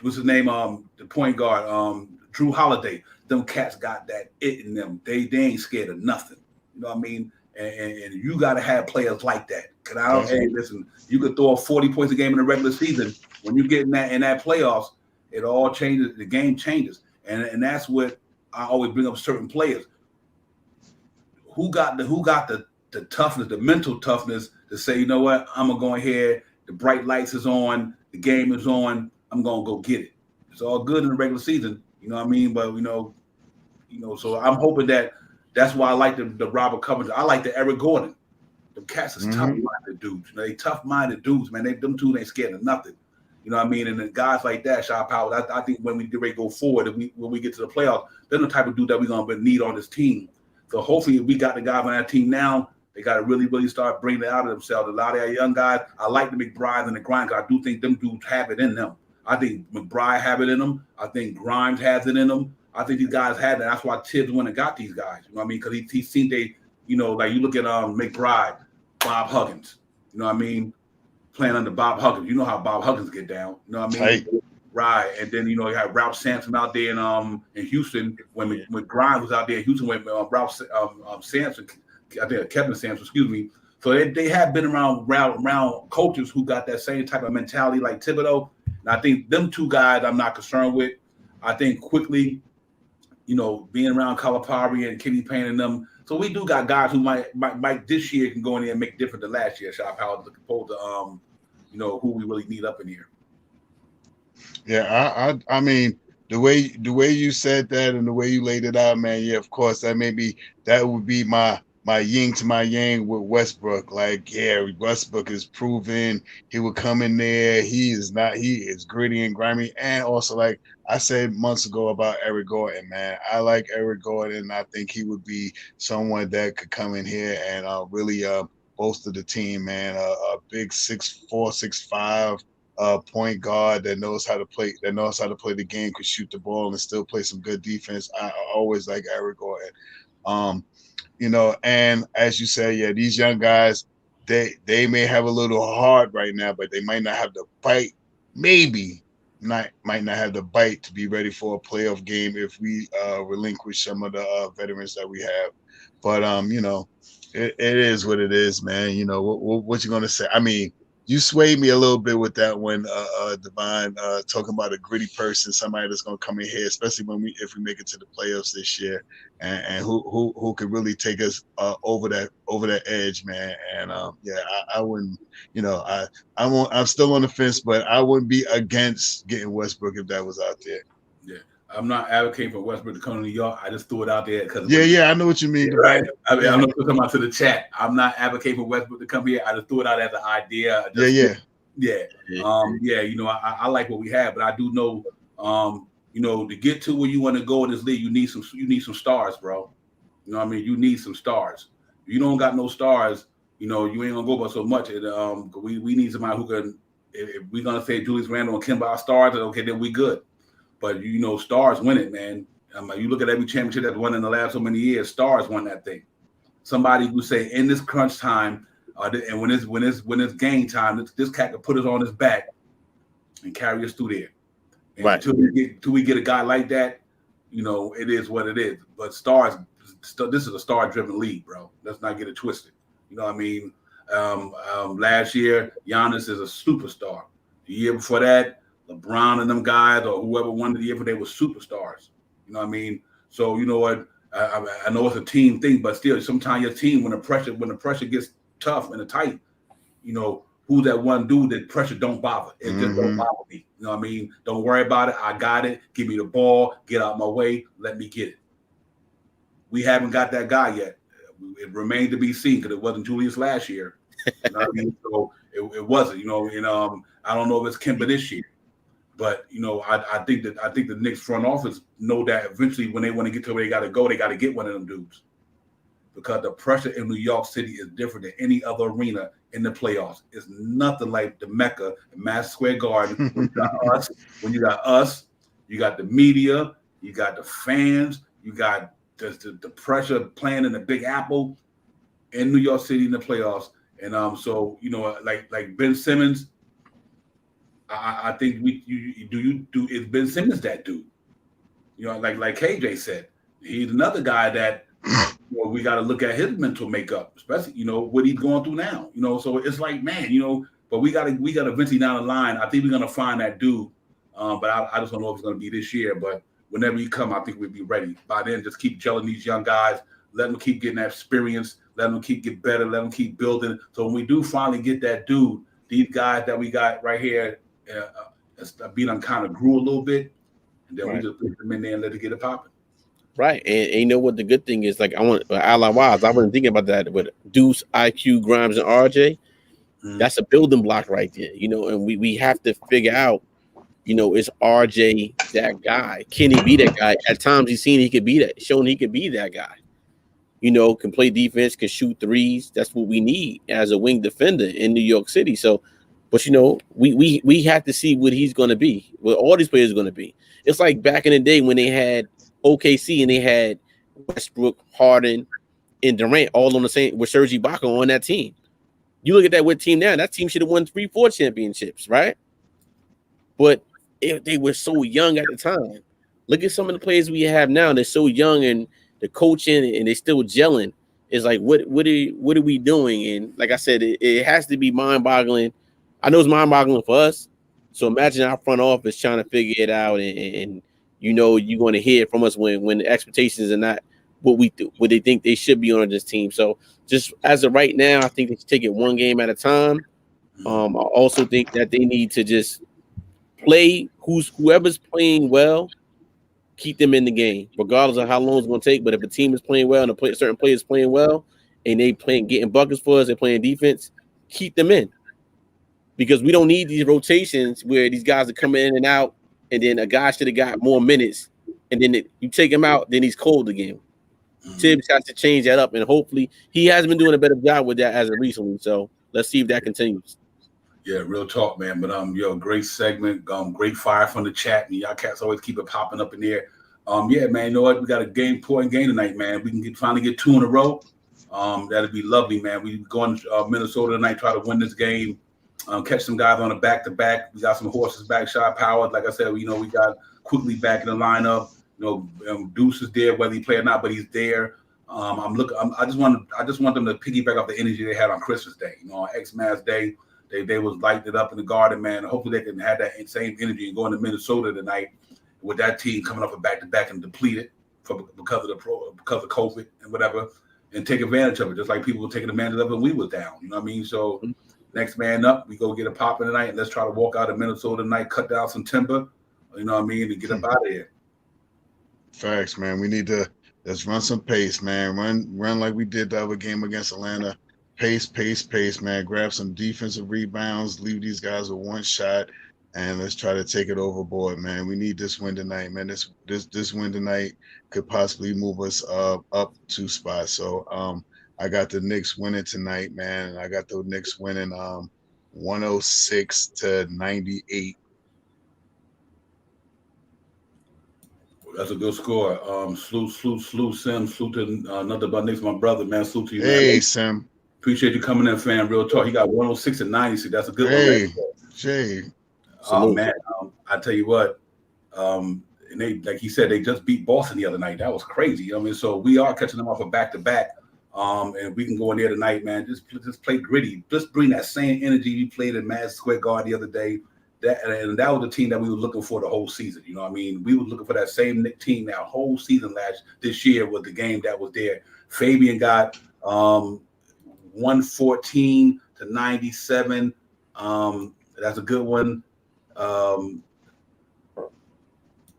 what's his name? The point guard, Drew Holiday. Them cats got that it in them. They ain't scared of nothing. You know what I mean? And you got to have players like that. Cause I don't. Hey, listen, you could throw 40 points a game in the regular season. When you get in that playoffs, it all changes. The game changes, and that's what I always bring up certain players. Who got the toughness, the mental toughness to say, you know what, I'm gonna go ahead. The bright lights is on, the game is on. I'm gonna go get it. It's all good in the regular season, you know what I mean. But you know, so I'm hoping that's why I like the Robert Covington. I like the Eric Gordon. The cats is tough-minded dudes. You know, they tough-minded dudes, man. Them two ain't scared of nothing. You know what I mean? And then guys like that, Shot Powell, I think when we get ready to go forward, when we get to the playoffs, they're the type of dude that we're gonna need on this team. So hopefully, if we got the guys on that team now, they got to really, really start bringing it out of themselves. A lot of our young guys, I like the McBrides and the Grimes. I do think them dudes have it in them. I think McBride have it in them. I think Grimes has it in them. I think these guys had that. That's why Tibbs went and got these guys. You know what I mean? Because he seen they, like you look at McBride, Bob Huggins. You know what I mean? Playing under Bob Huggins. You know how Bob Huggins get down. You know what I mean? Right. And then, you had Ralph Sampson out there in Houston. When Grimes was out there in Houston, when Ralph Sampson, I think Kevin Sampson, excuse me. So they have been around coaches who got that same type of mentality like Thibodeau. And I think them two guys I'm not concerned with. I think quickly, being around Calipari and Kenny Payne and them. So we do got guys who might this year can go in there and make different than last year. Shop Howard looking forward to who we really need up in here. Yeah, I mean the way you said that and the way you laid it out, man. Yeah, of course that would be my yin to my yang with Westbrook. Like, yeah, Westbrook is proven he would come in there. He is gritty and grimy. And also, like I said months ago about Eric Gordon, man, I like Eric Gordon. I think he would be someone that could come in here and really bolster the team, man. A big 6'4", 6'5", point guard that knows how to play the game, could shoot the ball and still play some good defense. I always like Eric Gordon. And as you say, yeah, these young guys, they may have a little hard right now, but they might not have the bite. Might not have the bite to be ready for a playoff game if we relinquish some of the veterans that we have. But it is what it is, man. What you gonna say? I mean, you swayed me a little bit with that one, Divine, talking about a gritty person, somebody that's gonna come in here, especially if we make it to the playoffs this year, and who could really take us over that edge, man. And I wouldn't, I'm still on the fence, but I wouldn't be against getting Westbrook if that was out there. Yeah. I'm not advocating for Westbrook to come to New York. I just threw it out there because I know what you mean. Right. I mean, I'm not talking about to the chat. I'm not advocating for Westbrook to come here. I just threw it out as an idea. I like what we have, but I do know, to get to where you want to go in this league, you need some stars, bro. You know what I mean? You need some stars. If you don't got no stars, you ain't gonna go by so much. And we need somebody who can. If we're gonna say Julius Randle and Kemba are stars, okay, then we good. But stars win it, man. You look at every championship that's won in the last so many years. Stars won that thing. Somebody who say in this crunch time, and when it's game time, this cat can put us on his back and carry us through there. And Right. until we get a guy like that, it is what it is. But this is a star-driven league, bro. Let's not get it twisted. You know what I mean? Last year, Giannis is a superstar. The year before that, LeBron and them guys, or whoever won the year before, they were superstars. You know what I mean? So you know what? I know it's a team thing, but still, sometimes your team, when the pressure gets tough and tight, who's that one dude that pressure don't bother? It just don't bother me. You know what I mean? Don't worry about it. I got it. Give me the ball. Get out my way. Let me get it. We haven't got that guy yet. It remained to be seen because it wasn't Julius last year. You know what I mean? So it wasn't. I don't know if it's Kemba this year, but I think the Knicks front office know that eventually when they want to get to where they got to get one of them dudes, because the pressure in New York City is different than any other arena in the playoffs. It's nothing like the Mecca, Madison Square Garden. When you got us, you got the media, you got the fans, you got the pressure playing in the Big Apple in New York City in the playoffs. And so like Ben Simmons, I think is Ben Simmons that dude? Like KJ said, he's another guy that we got to look at his mental makeup, especially what he's going through now. So it's like, man, but we got to eventually down the line. I think we're gonna find that dude, but I just don't know if it's gonna be this year. But whenever you come, I think we'll be ready. By then, just keep gelling these young guys, let them keep getting that experience, let them keep get better, let them keep building. So when we do finally get that dude, these guys that we got right here, beat them kind of grew a little bit, and then we just put them in there and let it get it popping. Right, and you know what the good thing is? Like I wasn't thinking about that with Deuce, IQ, Grimes, and RJ. That's a building block right there, and we have to figure out, is RJ that guy? Can he be that guy? At times he's seen he could be that, shown he could be that guy. Can play defense, can shoot threes. That's what we need as a wing defender in New York City. So, but we have to see what he's going to be, what all these players are going to be. It's like back in the day when they had OKC and they had Westbrook, Harden, and Durant all on the same with Serge Ibaka on that team. You look at that team now, that team should have won 3-4 championships, right? But they were so young at the time. Look at some of the players we have now. They're so young, and the coaching, and they're still gelling. It's like, what are we doing? And like I said, it has to be mind-boggling. I know it's mind-boggling for us. So imagine our front office trying to figure it out, and you're going to hear from us when the expectations are not what they think they should be on this team. So just as of right now, I think they should take it one game at a time. I also think that they need to just play whoever's playing well, keep them in the game, regardless of how long it's going to take. But if a team is playing well and certain players playing well and they getting buckets for us, they're playing defense, keep them in. Because we don't need these rotations where these guys are coming in and out, and then a guy should have got more minutes, and then you take him out, then he's cold again. Tibbs has to change that up, and hopefully he has been doing a better job with that as of recently. So let's see if that continues. Yeah, real talk, man. But great segment, great fire from the chat, and y'all cats always keep it popping up in there. Yeah, man. You know what? We got a important game tonight, man. We can finally get 2 in a row. That'd be lovely, man. We going to Minnesota tonight, try to win this game. Catch some guys on a back-to-back. We got some horses back, shot power. Like I said, we got quickly back in the lineup. Deuce is there, whether he play or not, but he's there. I just want them to piggyback off the energy they had on Christmas Day. On Xmas Day, they was lighting it up in the Garden, man. Hopefully they can have that same energy and go into Minnesota tonight with that team coming off a back-to-back and depleted because of COVID and whatever, and take advantage of it, just like people were taking advantage of it when we was down. You know what I mean? So next man up, we go get a pop in tonight, and let's try to walk out of Minnesota tonight, cut down some timber. You know what I mean, and get up out of here. Facts, man. We need to let's run some pace, man. Run like we did the other game against Atlanta. Pace, man. Grab some defensive rebounds. Leave these guys with one shot, and let's try to take it overboard, man. We need this win tonight, man. This win tonight could possibly move us up 2 spots. So I got the Knicks winning tonight, man. I got the Knicks winning 106-98. That's a good score. Salute Sim, salute to another but Knicks, my brother, man. Salute to you. Hey, man. Sim. Appreciate you coming in, fam. Real talk. He got 106 and 96. That's a good one. Hey, Jay. Salute. Man, I tell you what, and they, like he said, they just beat Boston the other night. That was crazy. I mean, so we are catching them off a back-to-back. And we can go in there tonight, man. Just play gritty. Just bring that same energy you played in Madison Square Garden the other day. That was the team that we were looking for the whole season. You know what I mean? We were looking for that same Knicks team that whole season this year with the game that was there. Fabian got 114 to 97. That's a good one.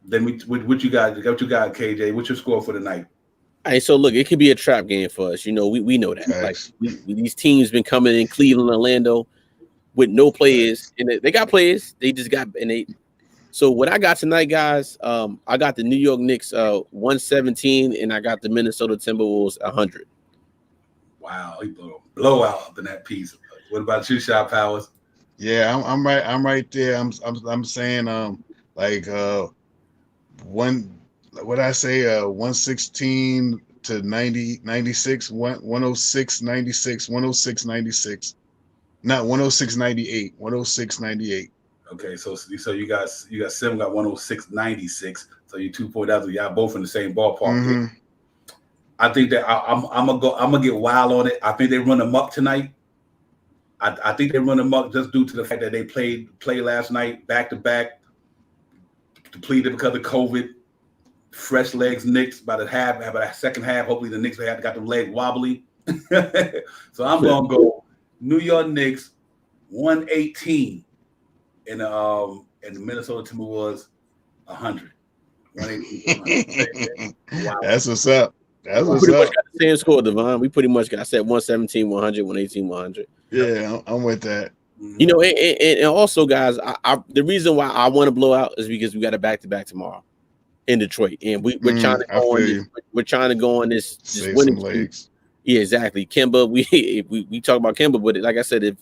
Then what you got, KJ? What's your score for the night? All right, so look, it could be a trap game for us. You know, we know that. Nice. Like these teams been coming in Cleveland, Orlando with no players, and they got players. They just got So what I got tonight, guys, I got the New York Knicks 117, and I got the Minnesota Timberwolves 100. Wow, he blew a blowout up in that piece. What about you, Shot Powers? Yeah, I'm right there. I'm saying what I say 116 to 90 96 106 96 106 96. Not 106 98, 106 98. Okay, so you got 7 got 106 96. So you 2 point out. Y'all both in the same ballpark. Mm-hmm. I think that I'm gonna get wild on it. I think they run them up tonight. I think they run them up just due to the fact that they played last night back to back, depleted because of COVID. Fresh legs, Knicks by the second half. Hopefully the Knicks got the leg wobbly. So I'm gonna go New York Knicks 118 and the Minnesota Timberwolves 100. 118. Wow. That's what's up. That's We what's pretty up. much got the same score, Devon. We pretty much got, I said 117, 100, 118, 100. Yeah, I'm with that. You know, and also, guys, the reason why I want to blow out is because we got a back-to-back tomorrow in Detroit, and we're trying to go on this. We're trying to go on this winning legs. Yeah, exactly. Kemba, we talk about Kemba, but like I said,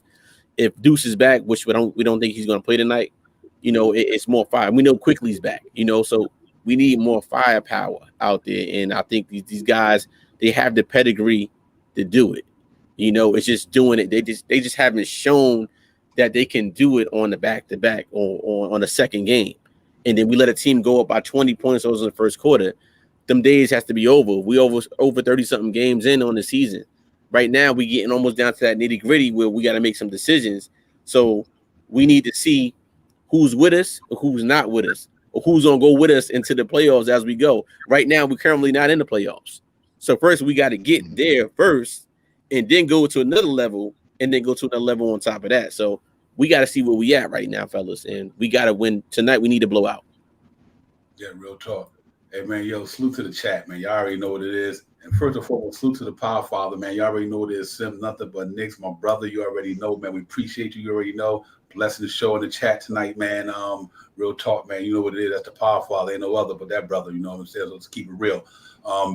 if Deuce is back, which we don't think he's going to play tonight, you know, it's more fire. We know Quickly's back, you know, so we need more firepower out there, and I think these guys, they have the pedigree to do it. You know, it's just doing it. They just haven't shown that they can do it on the back-to-back or on the second game. And then we let a team go up by 20 points over the first quarter. Them days has to be over. We over 30-something games in on the season. Right now, we getting almost down to that nitty-gritty where we got to make some decisions. So we need to see who's with us or who's not with us, or who's going to go with us into the playoffs as we go. Right now, we're currently not in the playoffs. So first, we got to get there first and then go to another level and then go to another level on top of that. So we got to see where we at right now, fellas, and we got to win tonight. We need to blow out. Yeah, real talk. Hey, man, yo, salute to the chat, man. Y'all already know what it is. And first and foremost, salute to the Power Father, man. Y'all already know what it is. Sim, nothing but Knicks, my brother. You already know, man. We appreciate you. You already know. Blessing the show in the chat tonight, man. Real talk, man. You know what it is. That's the Power Father. Ain't no other but that brother. You know what I'm saying? So let's keep it real.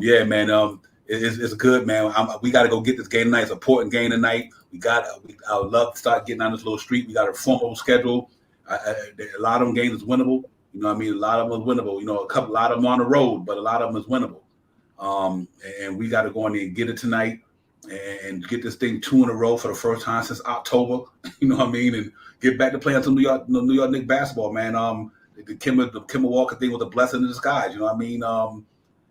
Yeah, man. It's good, man. We got to go get this game tonight. It's an important game tonight. I would love to start getting on this little street. We got a formidable schedule. A lot of them games is winnable. You know what I mean? A lot of them is winnable. You know, a lot of them on the road, but a lot of them is winnable. And we got to go in there and get it tonight and get this thing 2 in a row for the first time since October. You know what I mean? And get back to playing some New York Knicks basketball, man. The Kemba Walker thing was a blessing in disguise. You know what I mean?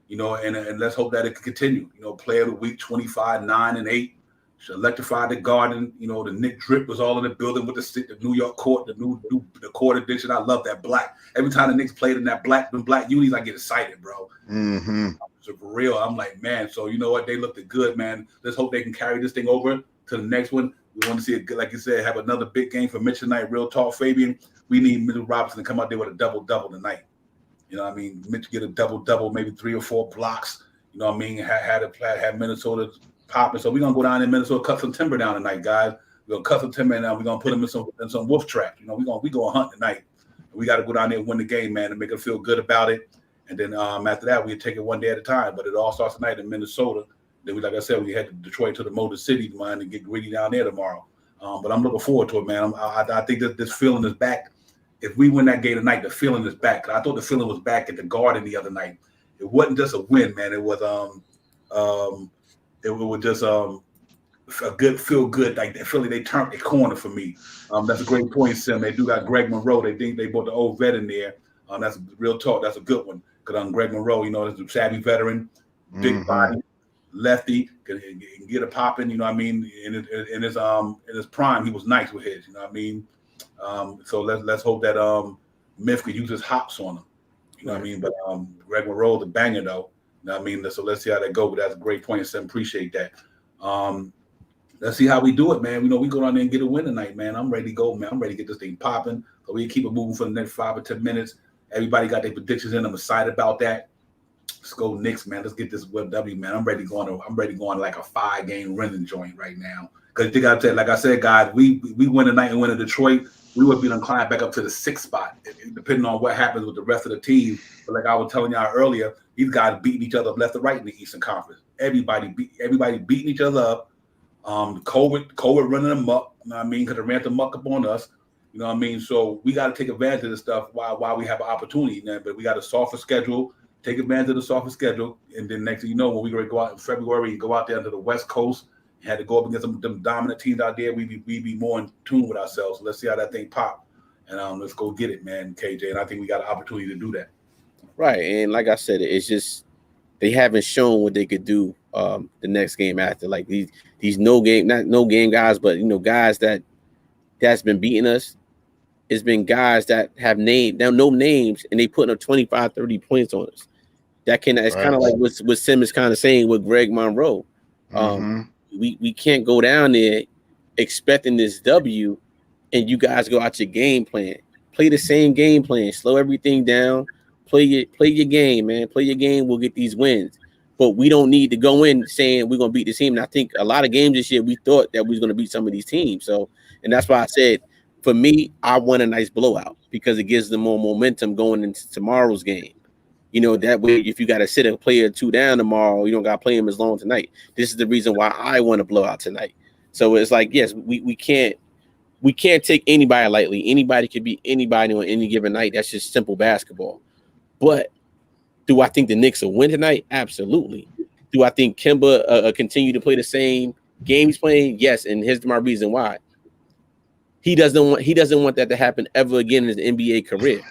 You know, and let's hope that it can continue. You know, player of the week, 25, 9, and 8. She electrified the Garden. You know, the Nick drip was all in the building with the New York court, the court edition. I love that black. Every time the Knicks played in that black unis, I get excited, bro. Mm-hmm. So for real, I'm like, man. So you know what? They looked good, man. Let's hope they can carry this thing over to the next one. We want to see it, like you said, have another big game for Mitch tonight. Real talk, Fabian. We need Mitchell Robinson to come out there with a double-double tonight. You know what I mean? Mitch get a double-double, maybe 3 or 4 blocks. You know what I mean? Had Minnesota popping. So we're going to go down in Minnesota, cut some timber down tonight, guys. We're going to cut some timber and we're going to put them in some wolf traps. You know, we going hunt tonight. We got to go down there and win the game, man, and make them feel good about it. And then after that, we take it one day at a time. But it all starts tonight in Minnesota. Then, like I said, we head to Detroit to the Motor City, man, and get greedy down there tomorrow. But I'm looking forward to it, man. I think that this feeling is back. If we win that game tonight, the feeling is back. I thought the feeling was back at the Garden the other night. It wasn't just a win, man. It was just a good feel good like that. Philly, they turned a corner for me. That's a great point, Sim. They do got Greg Monroe. They think they brought the old vet in there. That's real talk. That's a good one. Because Greg Monroe, is a savvy veteran, big body, lefty, can get a popping. You know what I mean? In his prime, he was nice with his. You know what I mean? So let's hope that Myth could use his hops on him. You know what I mean? But Greg Monroe, the banger though. You know what I mean? So let's see how that goes. But that's a great point, Sim. Appreciate that. Let's see how we do it, man. We go down there and get a win tonight, man. I'm ready to go, man. I'm ready to get this thing popping. So we keep it moving for the next 5 or 10 minutes. Everybody got their predictions in. I'm excited about that. Let's go Knicks, man. Let's get this W, man. I'm ready going like a 5-game winning joint right now. Because like I said, guys, we win tonight and win in Detroit, we would be done climb back up to the 6th spot, depending on what happens with the rest of the team. But like I was telling y'all earlier, these guys beating each other up left and right in the Eastern Conference. Everybody beating each other up. COVID running them up, you know what I mean? Because they ran the muck up on us, you know what I mean? So we got to take advantage of this stuff while we have an opportunity, man. But we got a softer schedule, take advantage of the softer schedule, and then next thing you know, when we go out in February and go out there to the West Coast and had to go up against them dominant teams out there, we be more in tune with ourselves. So let's see how that thing pop, and let's go get it, man, KJ. And I think we got an opportunity to do that. Right, and like I said, it's just they haven't shown what they could do the next game after. Like these not no game guys, but guys that's been beating us. It's been guys that have no names, and they putting up 25, 30 points on us. It's kind of like what Sim is kind of saying with Greg Monroe. We can't go down there expecting this W, and you guys go out your game plan. Play the same game plan. Slow everything down. Play your game, man. Play your game. We'll get these wins. But we don't need to go in saying we're going to beat the team. And I think a lot of games this year, we thought that we was going to beat some of these teams. So, and that's why I said, for me, I want a nice blowout because it gives them more momentum going into tomorrow's game. That way, if you got to sit a player 2 down tomorrow, you don't got to play him as long tonight. This is the reason why I want to blow out tonight. So it's like, yes, we can't take anybody lightly. Anybody could be anybody on any given night. That's just simple basketball. But do I think the Knicks will win tonight? Absolutely. Do I think Kemba continue to play the same game he's playing? Yes, and here's my reason why. He doesn't want that to happen ever again in his NBA career.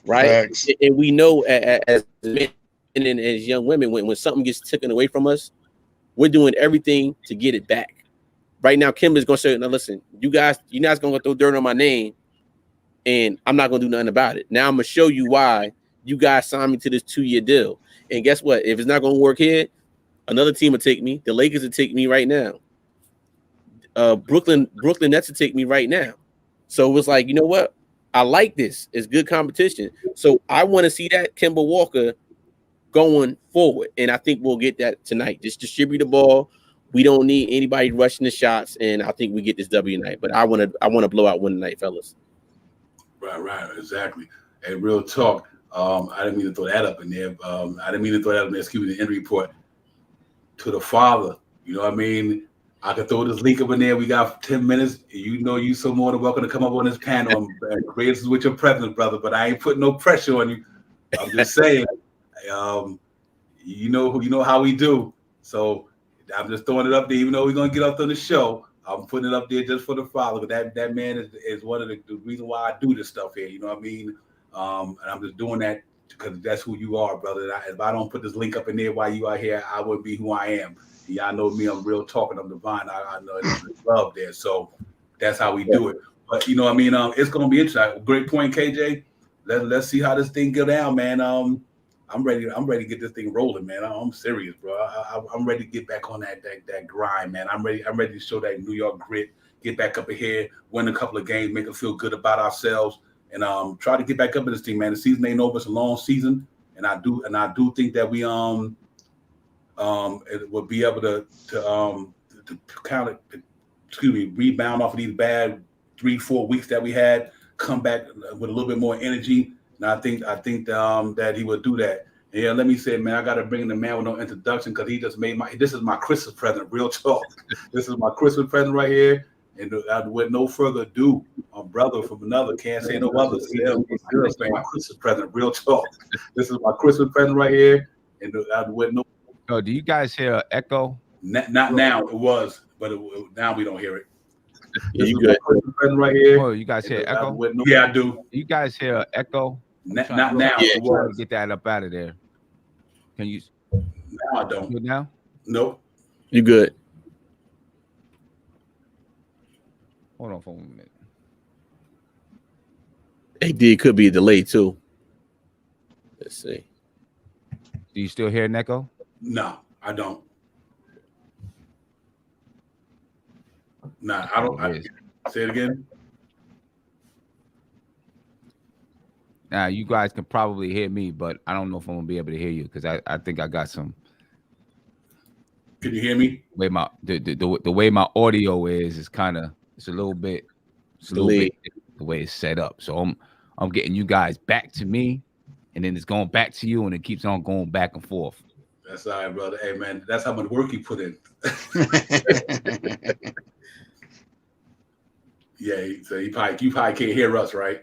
Right? Facts. And we know as men and as young women, when something gets taken away from us, we're doing everything to get it back. Right now, Kemba's going to say, now listen, you're not going to throw dirt on my name, and I'm not going to do nothing about it. Now I'm going to show you why you guys signed me to this 2-year deal. And guess what? If it's not going to work here, another team will take me. The Lakers will take me right now. Brooklyn Nets will take me right now. So it was like, you know what? I like this. It's good competition. So I want to see that Kemba Walker going forward. And I think we'll get that tonight. Just distribute the ball. We don't need anybody rushing the shots. And I think we get this W tonight. But I want to blow out one tonight, fellas. Right. Exactly. And real talk. I didn't mean to throw that up in there. Excuse me, the injury report to the father. You know what I mean? I could throw this link up in there. We got 10 minutes. You so more than welcome to come up on this panel and create this with your presence, brother. But I ain't putting no pressure on you. I'm just saying, you know how we do. So I'm just throwing it up there. Even though we're gonna get up on the show, I'm putting it up there just for the father. But that man is one of the reasons why I do this stuff here. You know what I mean? And I'm just doing that because that's who you are, brother. If I don't put this link up in there while you are here, I wouldn't be who I am. Y'all know me, I'm real talking, I'm divine. I know there's love there. So that's how we do it. But you know what I mean? It's gonna be interesting. Great point, KJ. Let's see how this thing go down, man. I'm ready to get this thing rolling, man. I'm serious, bro. I'm ready to get back on that grind, man. I'm ready to show that New York grit, get back up ahead, win a couple of games, make us feel good about ourselves, and try to get back up in this thing, man. The season ain't over, it's a long season, and I do think that we it will be able to kind of, rebound off of these bad 3-4 weeks that we had, come back with a little bit more energy. And I think that he will do that. And yeah, let me say, man, I got to bring in the man with no introduction because he just made this is my Christmas present, real talk. This is my Christmas present right here. And with no further ado, my brother from another, can't say no other. My Christmas present, real talk. This is my Christmas present right here. And with no. Oh, do you guys hear an echo? Not now. It was, but now we don't hear it. Yeah, you good? Right here. Oh, you guys hear echo? Yeah, I do. You guys hear echo? Not now. Yeah. It was. Get that up out of there. Can you? Now I don't. Good now? Nope. You good? Hold on for a minute. AD, it could be a delay too. Let's see. Do you still hear an echo? No, I don't. Nah, I don't. Say it again. Now you guys can probably hear me, but I don't know if I'm gonna be able to hear you because I think I got some. Can you hear me? Way my the way my audio is kind of it's a little bit the way it's set up. So I'm getting you guys back to me, and then it's going back to you, and it keeps on going back and forth. That's all right, brother. Hey man, that's how much work you put in. Yeah, so you probably can't hear us, right?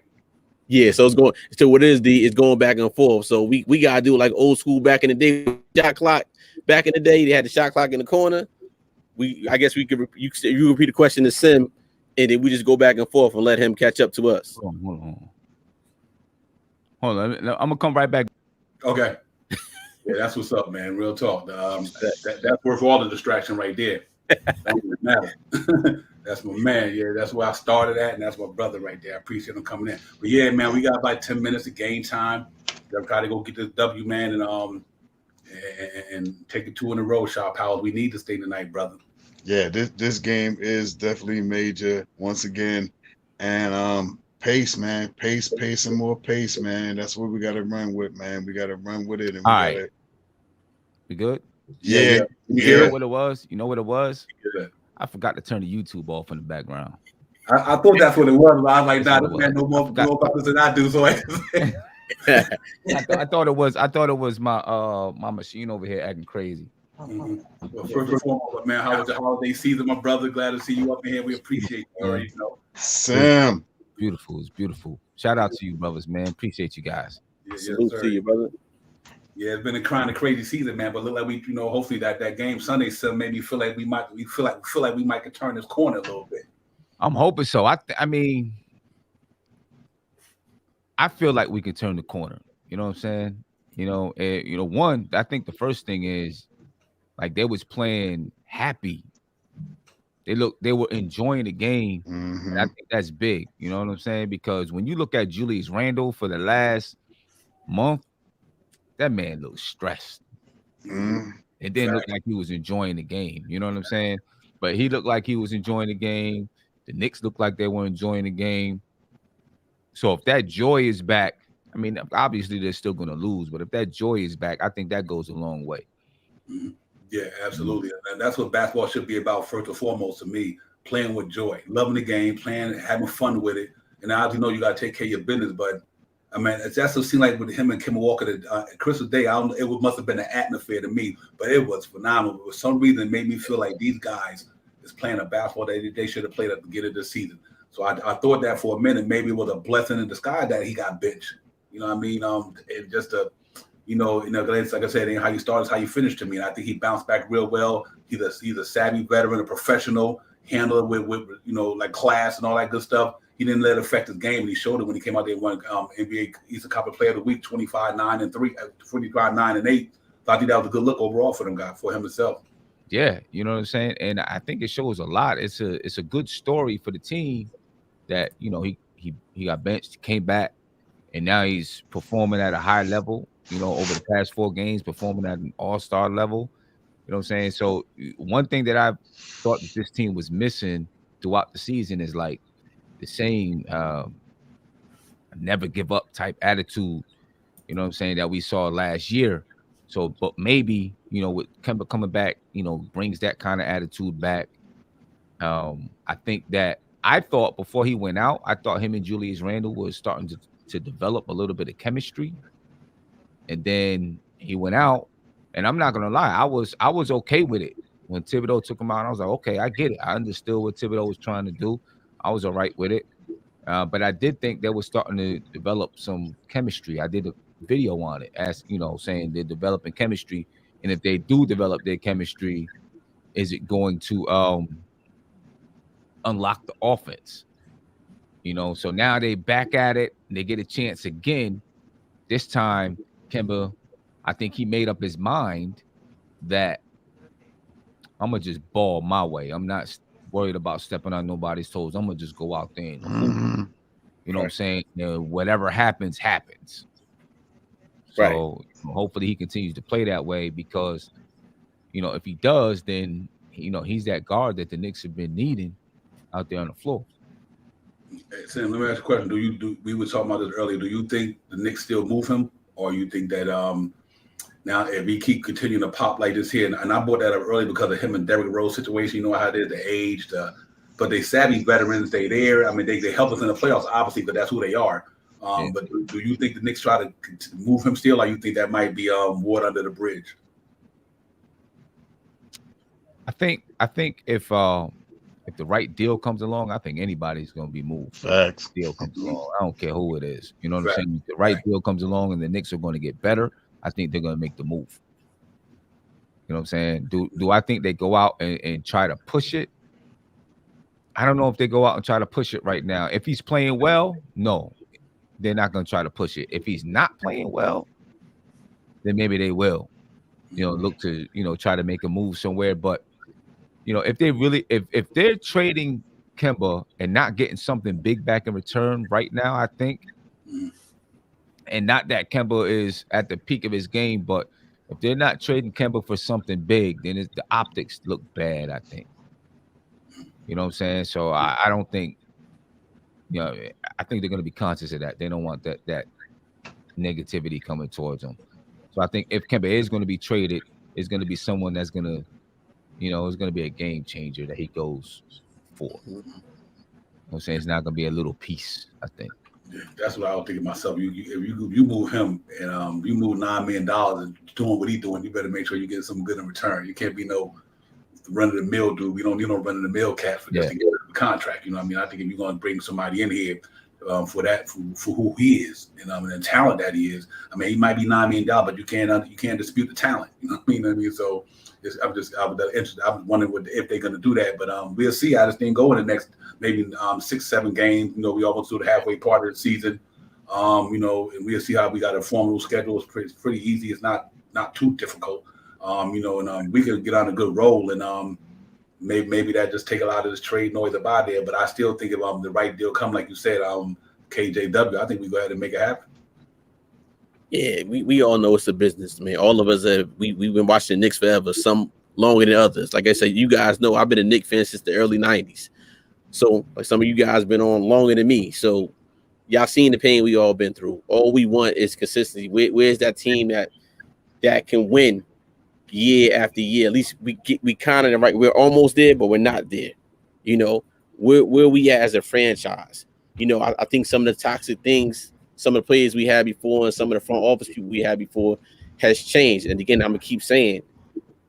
Yeah, so it's going. So what is it's going back and forth. So we gotta do like old school back in the day. Shot clock back in the day, they had the shot clock in the corner. I guess we could you repeat the question to Sim, and then we just go back and forth and let him catch up to us. Hold on. I'm gonna come right back. Okay. Yeah, that's what's up, man. Real talk. That's worth all the distraction right there. That doesn't matter. That's my man. Yeah, that's where I started at, and that's my brother right there. I appreciate him coming in. But yeah, man, we got about 10 minutes of game time. I'm trying to go get this W, man, and take it 2 in a row, Shaw Powell. We need to stay tonight, brother. Yeah, this game is definitely major once again, and pace, man, pace, and more pace, man. That's what we got to run with, man. We got to run with it. And all right, we good? Yeah. You know what it was? Yeah. I forgot to turn the YouTube off in the background. I thought that's what it was, but I was like, nah, this man know more about this than I do. So I thought it was my machine over here acting crazy. Mm-hmm. Well, first and foremost, man, how was the holiday season, my brother? Glad to see you up in here. We appreciate you. Already know. Sam. Beautiful. It's beautiful. Shout out to you, brothers, man. Appreciate you guys. Salute to you, brother. Yeah, it's been a kind of crazy season, man. But look like we, hopefully that game Sunday still made me feel like we might could turn this corner a little bit. I'm hoping so. I mean, I feel like we can turn the corner. You know what I'm saying? One, I think the first thing is like they was playing happy. They were enjoying the game. Mm-hmm. And I think that's big. You know what I'm saying? Because when you look at Julius Randle for the last month, that man looked stressed. Mm-hmm. It didn't look like he was enjoying the game. You know what I'm saying? But he looked like he was enjoying the game. The Knicks looked like they were enjoying the game. So if that joy is back, I mean, obviously they're still going to lose. But if that joy is back, I think that goes a long way. Mm-hmm. Yeah, absolutely. And that's what basketball should be about first and foremost to me, playing with joy, loving the game, playing, having fun with it. And I obviously know you got to take care of your business, but I mean, that's what it seemed like with him and Kemba Walker Christmas Day. I don't know, it must have been an atmosphere to me, but it was phenomenal. For some reason, it made me feel like these guys is playing a basketball they should have played at the beginning of the season. So I thought that for a minute, maybe it was a blessing in disguise that he got benched. You know what I mean? It just like I said, ain't how you start is how you finish to me. And I think he bounced back real well. He's a savvy veteran, a professional, handle it with like class and all that good stuff. He didn't let it affect his game, and he showed it when he came out there and won NBA Eastern Conference Player of the Week, 25-9-3, 25-9-8. So I think that was a good look overall for him himself. Yeah, you know what I'm saying? And I think it shows a lot. It's a good story for the team that, he got benched, came back, and now he's performing at a high level, over the past 4 games, performing at an all-star level. You know what I'm saying? So one thing that I thought that this team was missing throughout the season is like the same never give up type attitude, you know what I'm saying, that we saw last year. So, but maybe, with Kemba coming back, brings that kind of attitude back. I think that I thought before he went out, I thought him and Julius Randle was starting to develop a little bit of chemistry. And then he went out, and I'm not gonna lie, I was okay with it when Thibodeau took him out. I was like, okay, I get it. I understood what Thibodeau was trying to do. I was all right with it. But I did think they were starting to develop some chemistry. I did a video on it, saying they're developing chemistry. And if they do develop their chemistry, is it going to unlock the offense? You know, so now they back at it. And they get a chance again. This time, Kemba, I think he made up his mind that I'm gonna just ball my way. I'm not worried about stepping on nobody's toes. I'm gonna just go out there and hoop. Mhm. You know what I'm saying? Whatever happens, happens. So hopefully he continues to play that way because, you know, if he does, then you know he's that guard that the Knicks have been needing out there on the floor. Hey, Sam, let me ask you a question. We were talking about this earlier. Do you think the Knicks still move him, or you think that now if he keep continuing to pop like this here, and I brought that up early because of him and Derrick Rose situation. You know how it is, the age, but they savvy veterans. They there. I mean, they help us in the playoffs, obviously, but that's who they are. But do you think the Knicks try to move him still, or you think that might be water under the bridge? I think if the right deal comes along, I think anybody's going to be moved. Facts. Deal comes along. I don't care who it is. You know what I'm saying? If the right deal comes along and the Knicks are going to get better, I think they're going to make the move. You know what I'm saying? Do I think they go out and try to push it? I don't know if they go out and try to push it right now. If he's playing well, no, they're not going to try to push it. If he's not playing well, then maybe they will, you know, look to, you know, try to make a move somewhere. But, you know, if they really, if they're trading Kemba and not getting something big back in return right now, I think, and not that Kemba is at the peak of his game, but if they're not trading Kemba for something big, then the optics look bad, I think. You know what I'm saying? So I don't think, you know, I think they're going to be conscious of that. They don't want that negativity coming towards them. So I think if Kemba is going to be traded, it's going to be someone that's going to, you know, it's going to be a game changer that he goes for. You know what I'm saying? It's not going to be a little piece, I think. Yeah, that's what I was thinking myself. If you move him and you move $9 million and doing what he's doing, you better make sure you get something good in return. You can't be no run of the mill dude. You don't run of the mill cat for just to get a contract. You know what I mean? I think if you're going to bring somebody in here for who he is and the talent that he is, I mean, he might be $9 million, but you can't dispute the talent. You know what I mean? So I was wondering if they're going to do that, but we'll see how this thing go in the next maybe 6-7 games. You know, we almost do the halfway part of the season. You know, and we'll see how we got a formal schedule. It's pretty easy. It's not too difficult. You know, and we could get on a good roll, and maybe that just take a lot of this trade noise about there. But I still think if the right deal come, like you said, KJW, I think we go ahead and make it happen. Yeah, we all know it's a business, man. All of us we've been watching the Knicks forever, some longer than others. Like I said, you guys know I've been a Knicks fan since the early 90s. So like some of you guys been on longer than me. So y'all seen the pain we all been through. All we want is consistency. Where's that team that can win year after year? At least we kind of right. We're almost there, but we're not there. You know, where we at as a franchise? You know, I think some of the toxic things, some of the players we had before, and some of the front office people we had before has changed. And again, I'm gonna keep saying,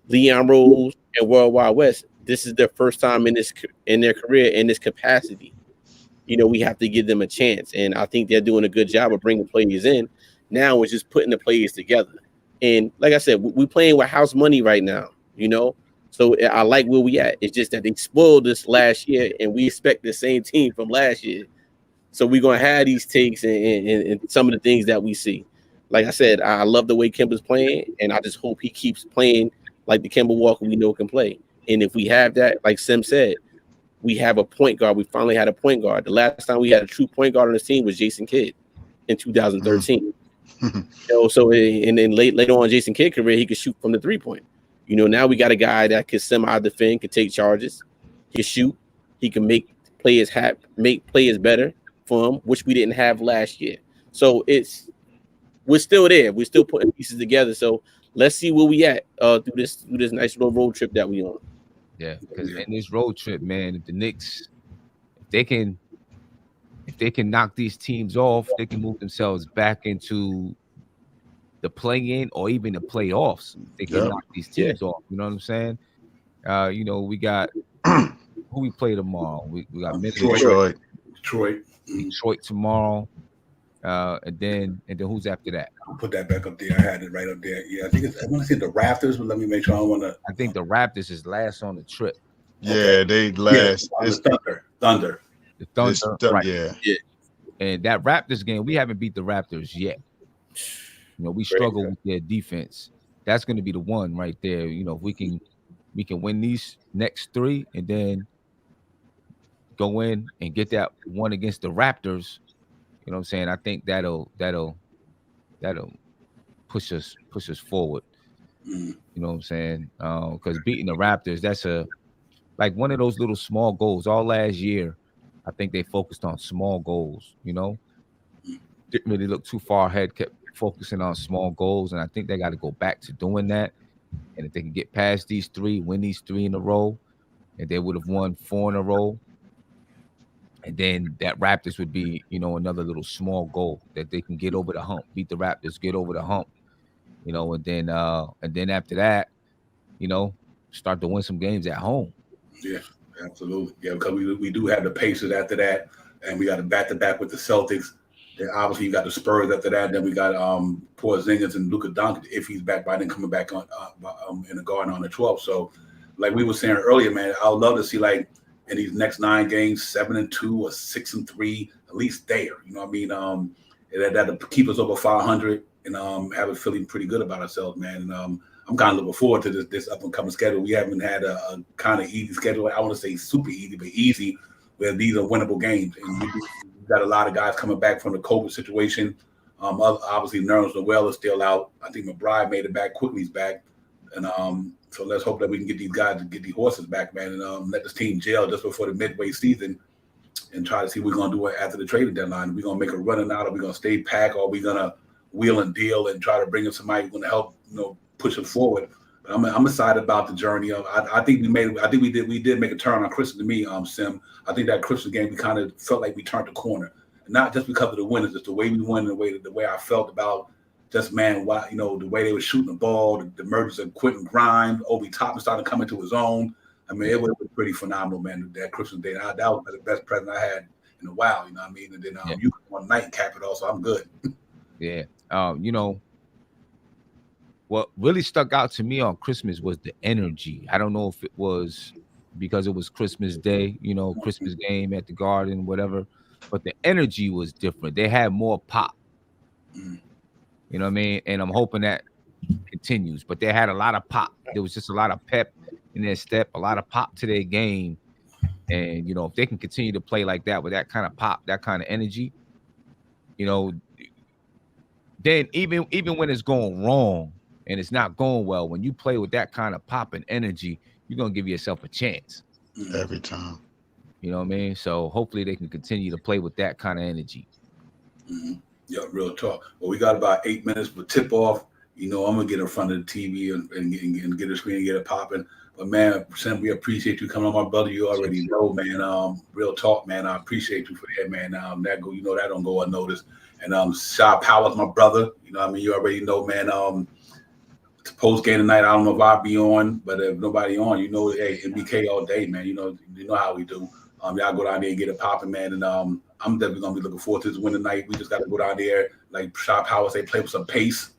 Leon Rose and World Wide West, this is their first time in their career in this capacity. You know, we have to give them a chance, and I think they're doing a good job of bringing players in. Now it's just putting the players together. And like I said, we're playing with house money right now, you know. So I like where we at. It's just that they spoiled us last year, and we expect the same team from last year. So we're gonna have these takes and some of the things that we see. Like I said, I love the way Kemba's playing, and I just hope he keeps playing like the Kemba Walker we know can play. And if we have that, like Sim said, we have a point guard. We finally had a point guard. The last time we had a true point guard on this team was Jason Kidd in 2013. You know, so and then later on Jason Kidd career, he could shoot from the 3-point. You know, now we got a guy that can semi-defend, can take charges, he can shoot, he can make players better for him, which we didn't have last year. So we're still there. We're still putting pieces together. So let's see where we at through this nice little road trip that we on. Yeah, because in this road trip, man, if the Knicks, if they can knock these teams off, they can move themselves back into the play-in or even the playoffs. They can knock these teams off. You know what I'm saying? You know, we got who we play tomorrow. We got Detroit tomorrow. And then who's after that? I'll put that back up there. I had it right up there. Yeah, I think I want to say the Raptors, but let me make sure I don't want to. I think the Raptors is last on the trip. Yeah, Okay. they last. The It's, Thunder. The Thunder, right? Yeah. And that Raptors game, we haven't beat the Raptors yet. You know, we struggle with their defense. That's going to be the one right there. You know, if we can win these next 3 and then go in and get that one against the Raptors. You know what I'm saying? I think that'll push us forward. Mm. You know what I'm saying? Because beating the Raptors, that's like one of those little small goals. All last year, I think they focused on small goals. You know, didn't really look too far ahead. Kept focusing on small goals, and I think they got to go back to doing that. And if they can get past these 3, win these 3 in a row, and they would have won 4 in a row, and then that Raptors would be, you know, another little small goal that they can get over the hump, beat the Raptors, get over the hump, you know, and then after that, you know, start to win some games at home. Yeah, absolutely. Yeah, because we do have the Pacers after that, and we got a back-to-back with the Celtics. Then obviously you got the Spurs after that. Then we got Porzingis and Luka Doncic if he's back by then coming back on in the Garden on the 12th. So, like we were saying earlier, man, I would love to see like in these next 9 games, 7-2 or 6-3, at least there. You know what I mean? That'll keep us over 500 and have it feeling pretty good about ourselves, man. And I'm kind of looking forward to this up and coming schedule. We haven't had a kind of easy schedule. I want to say super easy, but easy, where these are winnable games. And we've got a lot of guys coming back from the COVID situation. Obviously, Nerlens Noel is still out. I think McBride made it back. Quickly's back. And so let's hope that we can get these guys to get these horses back, man, and let this team gel just before the midway season and try to see what we're going to do after the trading deadline. Are we going to make a running out? Are we going to stay packed? Or are we going to wheel and deal and try to bring in somebody who's going to help, you know, push it forward? But I'm excited about the journey. I think we did make a turn on Christmas to me, Sim. I think that Christmas game, we kind of felt like we turned the corner. Not just because of the winners, just the way we won, the way I felt about just, man, why, you know, the way they were shooting the ball, the emergence of Quentin Grimes, Obi Toppin started coming to his own. I mean, it was pretty phenomenal, man, that Christmas day. That was the best present I had in a while, you know what I mean? And then you come one night and cap it all, so I'm good. Yeah. You know, what really stuck out to me on Christmas was the energy. I don't know if it was because it was Christmas Day, you know, Christmas game at the Garden, whatever, but the energy was different. They had more pop. You know what I mean? And I'm hoping that continues. But they had a lot of pop. There was just a lot of pep in their step, a lot of pop to their game. And, you know, if they can continue to play like that with that kind of pop, that kind of energy, you know, then even when it's going wrong and it's not going well, when you play with that kind of pop and energy, you're going to give yourself a chance. Every time. You know what I mean? So hopefully they can continue to play with that kind of energy. Mm-hmm. Yeah, real talk. Well, we got about 8 minutes for tip off. You know, I'm gonna get in front of the TV and get a screen and get it popping. But man, Sam, we appreciate you coming on, my brother. You already know, man. Real talk, man. I appreciate you for that, man. That don't go unnoticed. And Shy Powers, my brother. You know, what I mean, you already know, man. Post game tonight, I don't know if I'll be on, but if nobody on, you know, hey, MBK all day, man. You know how we do. Y'all go down there and get it popping, man. And I'm definitely gonna be looking forward to this win tonight. We just got to go down there, like Shy Powers, they play with some pace.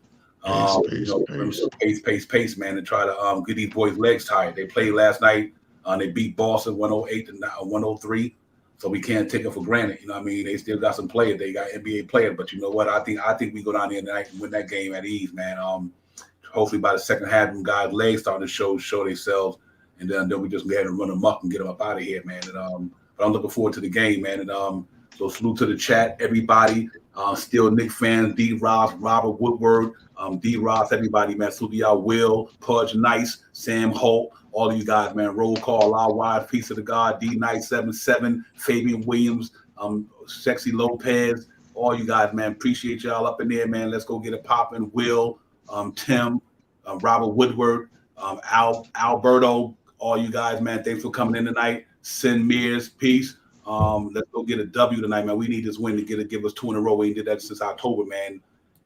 Pace, man, and try to get these boys' legs tired. They played last night. They beat Boston 108 to 103. So we can't take it for granted. You know what I mean? They still got some players. They got NBA players. But you know what? I think we go down there tonight and win that game at ease, man. Hopefully by the second half, them guys' legs starting to show themselves. And then we just go ahead and run them up and get them up out of here, man. And but I'm looking forward to the game, man. And so salute to the chat, everybody. Still Knicks fans, D. Ross, Robert Woodward, D. Ross, everybody, man. Salute y'all, Will, Pudge Nice, Sam Holt, all of you guys, man. Roll call, Loud Wide, Piece of the God, D. Nice 77, Fabian Williams, Sexy Lopez, all you guys, man. Appreciate y'all up in there, man. Let's go get it popping. Will, Tim, Robert Woodward, Alberto, all you guys, man. Thanks for coming in tonight. Sin Mears, peace. Let's go get a W tonight, man. We need this win to give us 2 in a row. We did that since October, man.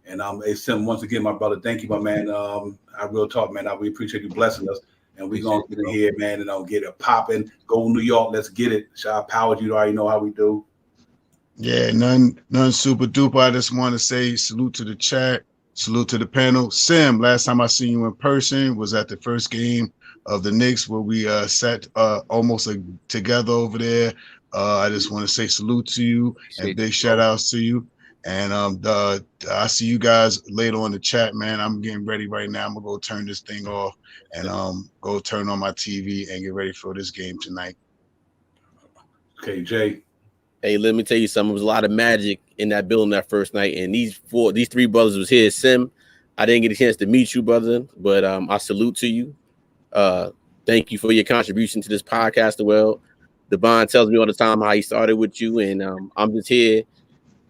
And hey, Sim, once again, my brother, thank you, my man. I real talk, man. We appreciate you blessing us. And we're gonna get in here, man, and get it popping. Go New York, let's get it. Shy Powers, you already know how we do. Yeah, none super duper. I just want to say salute to the chat, salute to the panel. Sim, last time I seen you in person was at the first game of the Knicks where we sat almost together over there. I just want to say salute to you and Appreciate big you, shout bro. outs to you. And I see you guys later on the chat, man. I'm getting ready right now. I'm gonna go turn this thing off and go turn on my TV and get ready for this game tonight. Okay, Jay. Hey, let me tell you something. There was a lot of magic in that building that first night, and these three brothers was here. Sim, I didn't get a chance to meet you, brother, but I salute to you. Thank you for your contribution to this podcast as well. Devon tells me all the time how he started with you, and I'm just here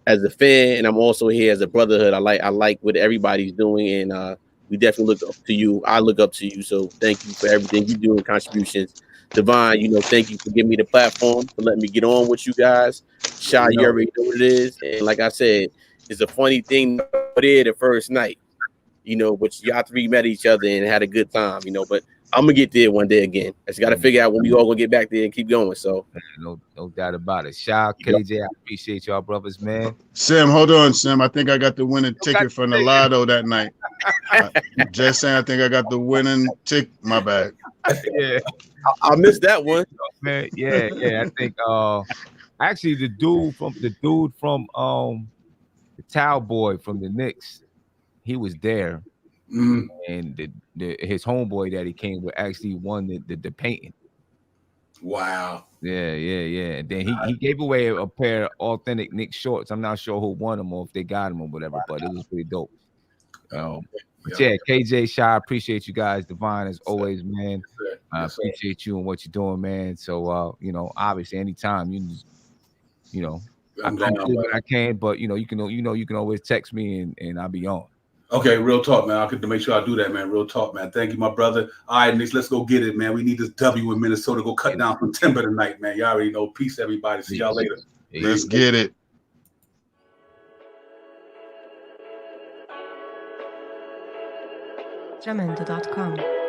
as a fan, and I'm also here as a brotherhood. I like what everybody's doing, and we definitely look up to you. I look up to you, so thank you for everything you do and contributions. Devon, thank you for giving me the platform for letting me get on with you guys. Shy, you already know what it is, and like I said, it's a funny thing there the first night, but y'all three met each other and had a good time, but I'm gonna get there one day again. I just got to figure out when we all gonna get back there and keep going. So No doubt about it. Shy, KJ, I appreciate y'all brothers, man. Sim, hold on, Sim. I think I got the winning ticket from the lotto that night. Just saying, I think I got the winning ticket. My bad. Yeah, I missed that one. man. Yeah. I think actually the dude from the towel boy from the Knicks, he was there, and his homeboy that he came with actually won the painting. Wow. Yeah. And then he gave away a pair of authentic Knicks shorts. I'm not sure who won them or if they got them or whatever, but it was pretty dope. But yeah, KJ, Shy, appreciate you guys. Divine, as always, man. I appreciate you and what you're doing, man. So obviously anytime I come through when I can, but you can always text me and I'll be on. Okay, real talk, man. I could make sure I do that, man. Real talk, man. Thank you, my brother. All right, Knicks, let's go get it, man. We need this W in Minnesota. Go cut down some timber tonight, man. Y'all already know. Peace, everybody. See y'all later. Let's get it. Jamendo.com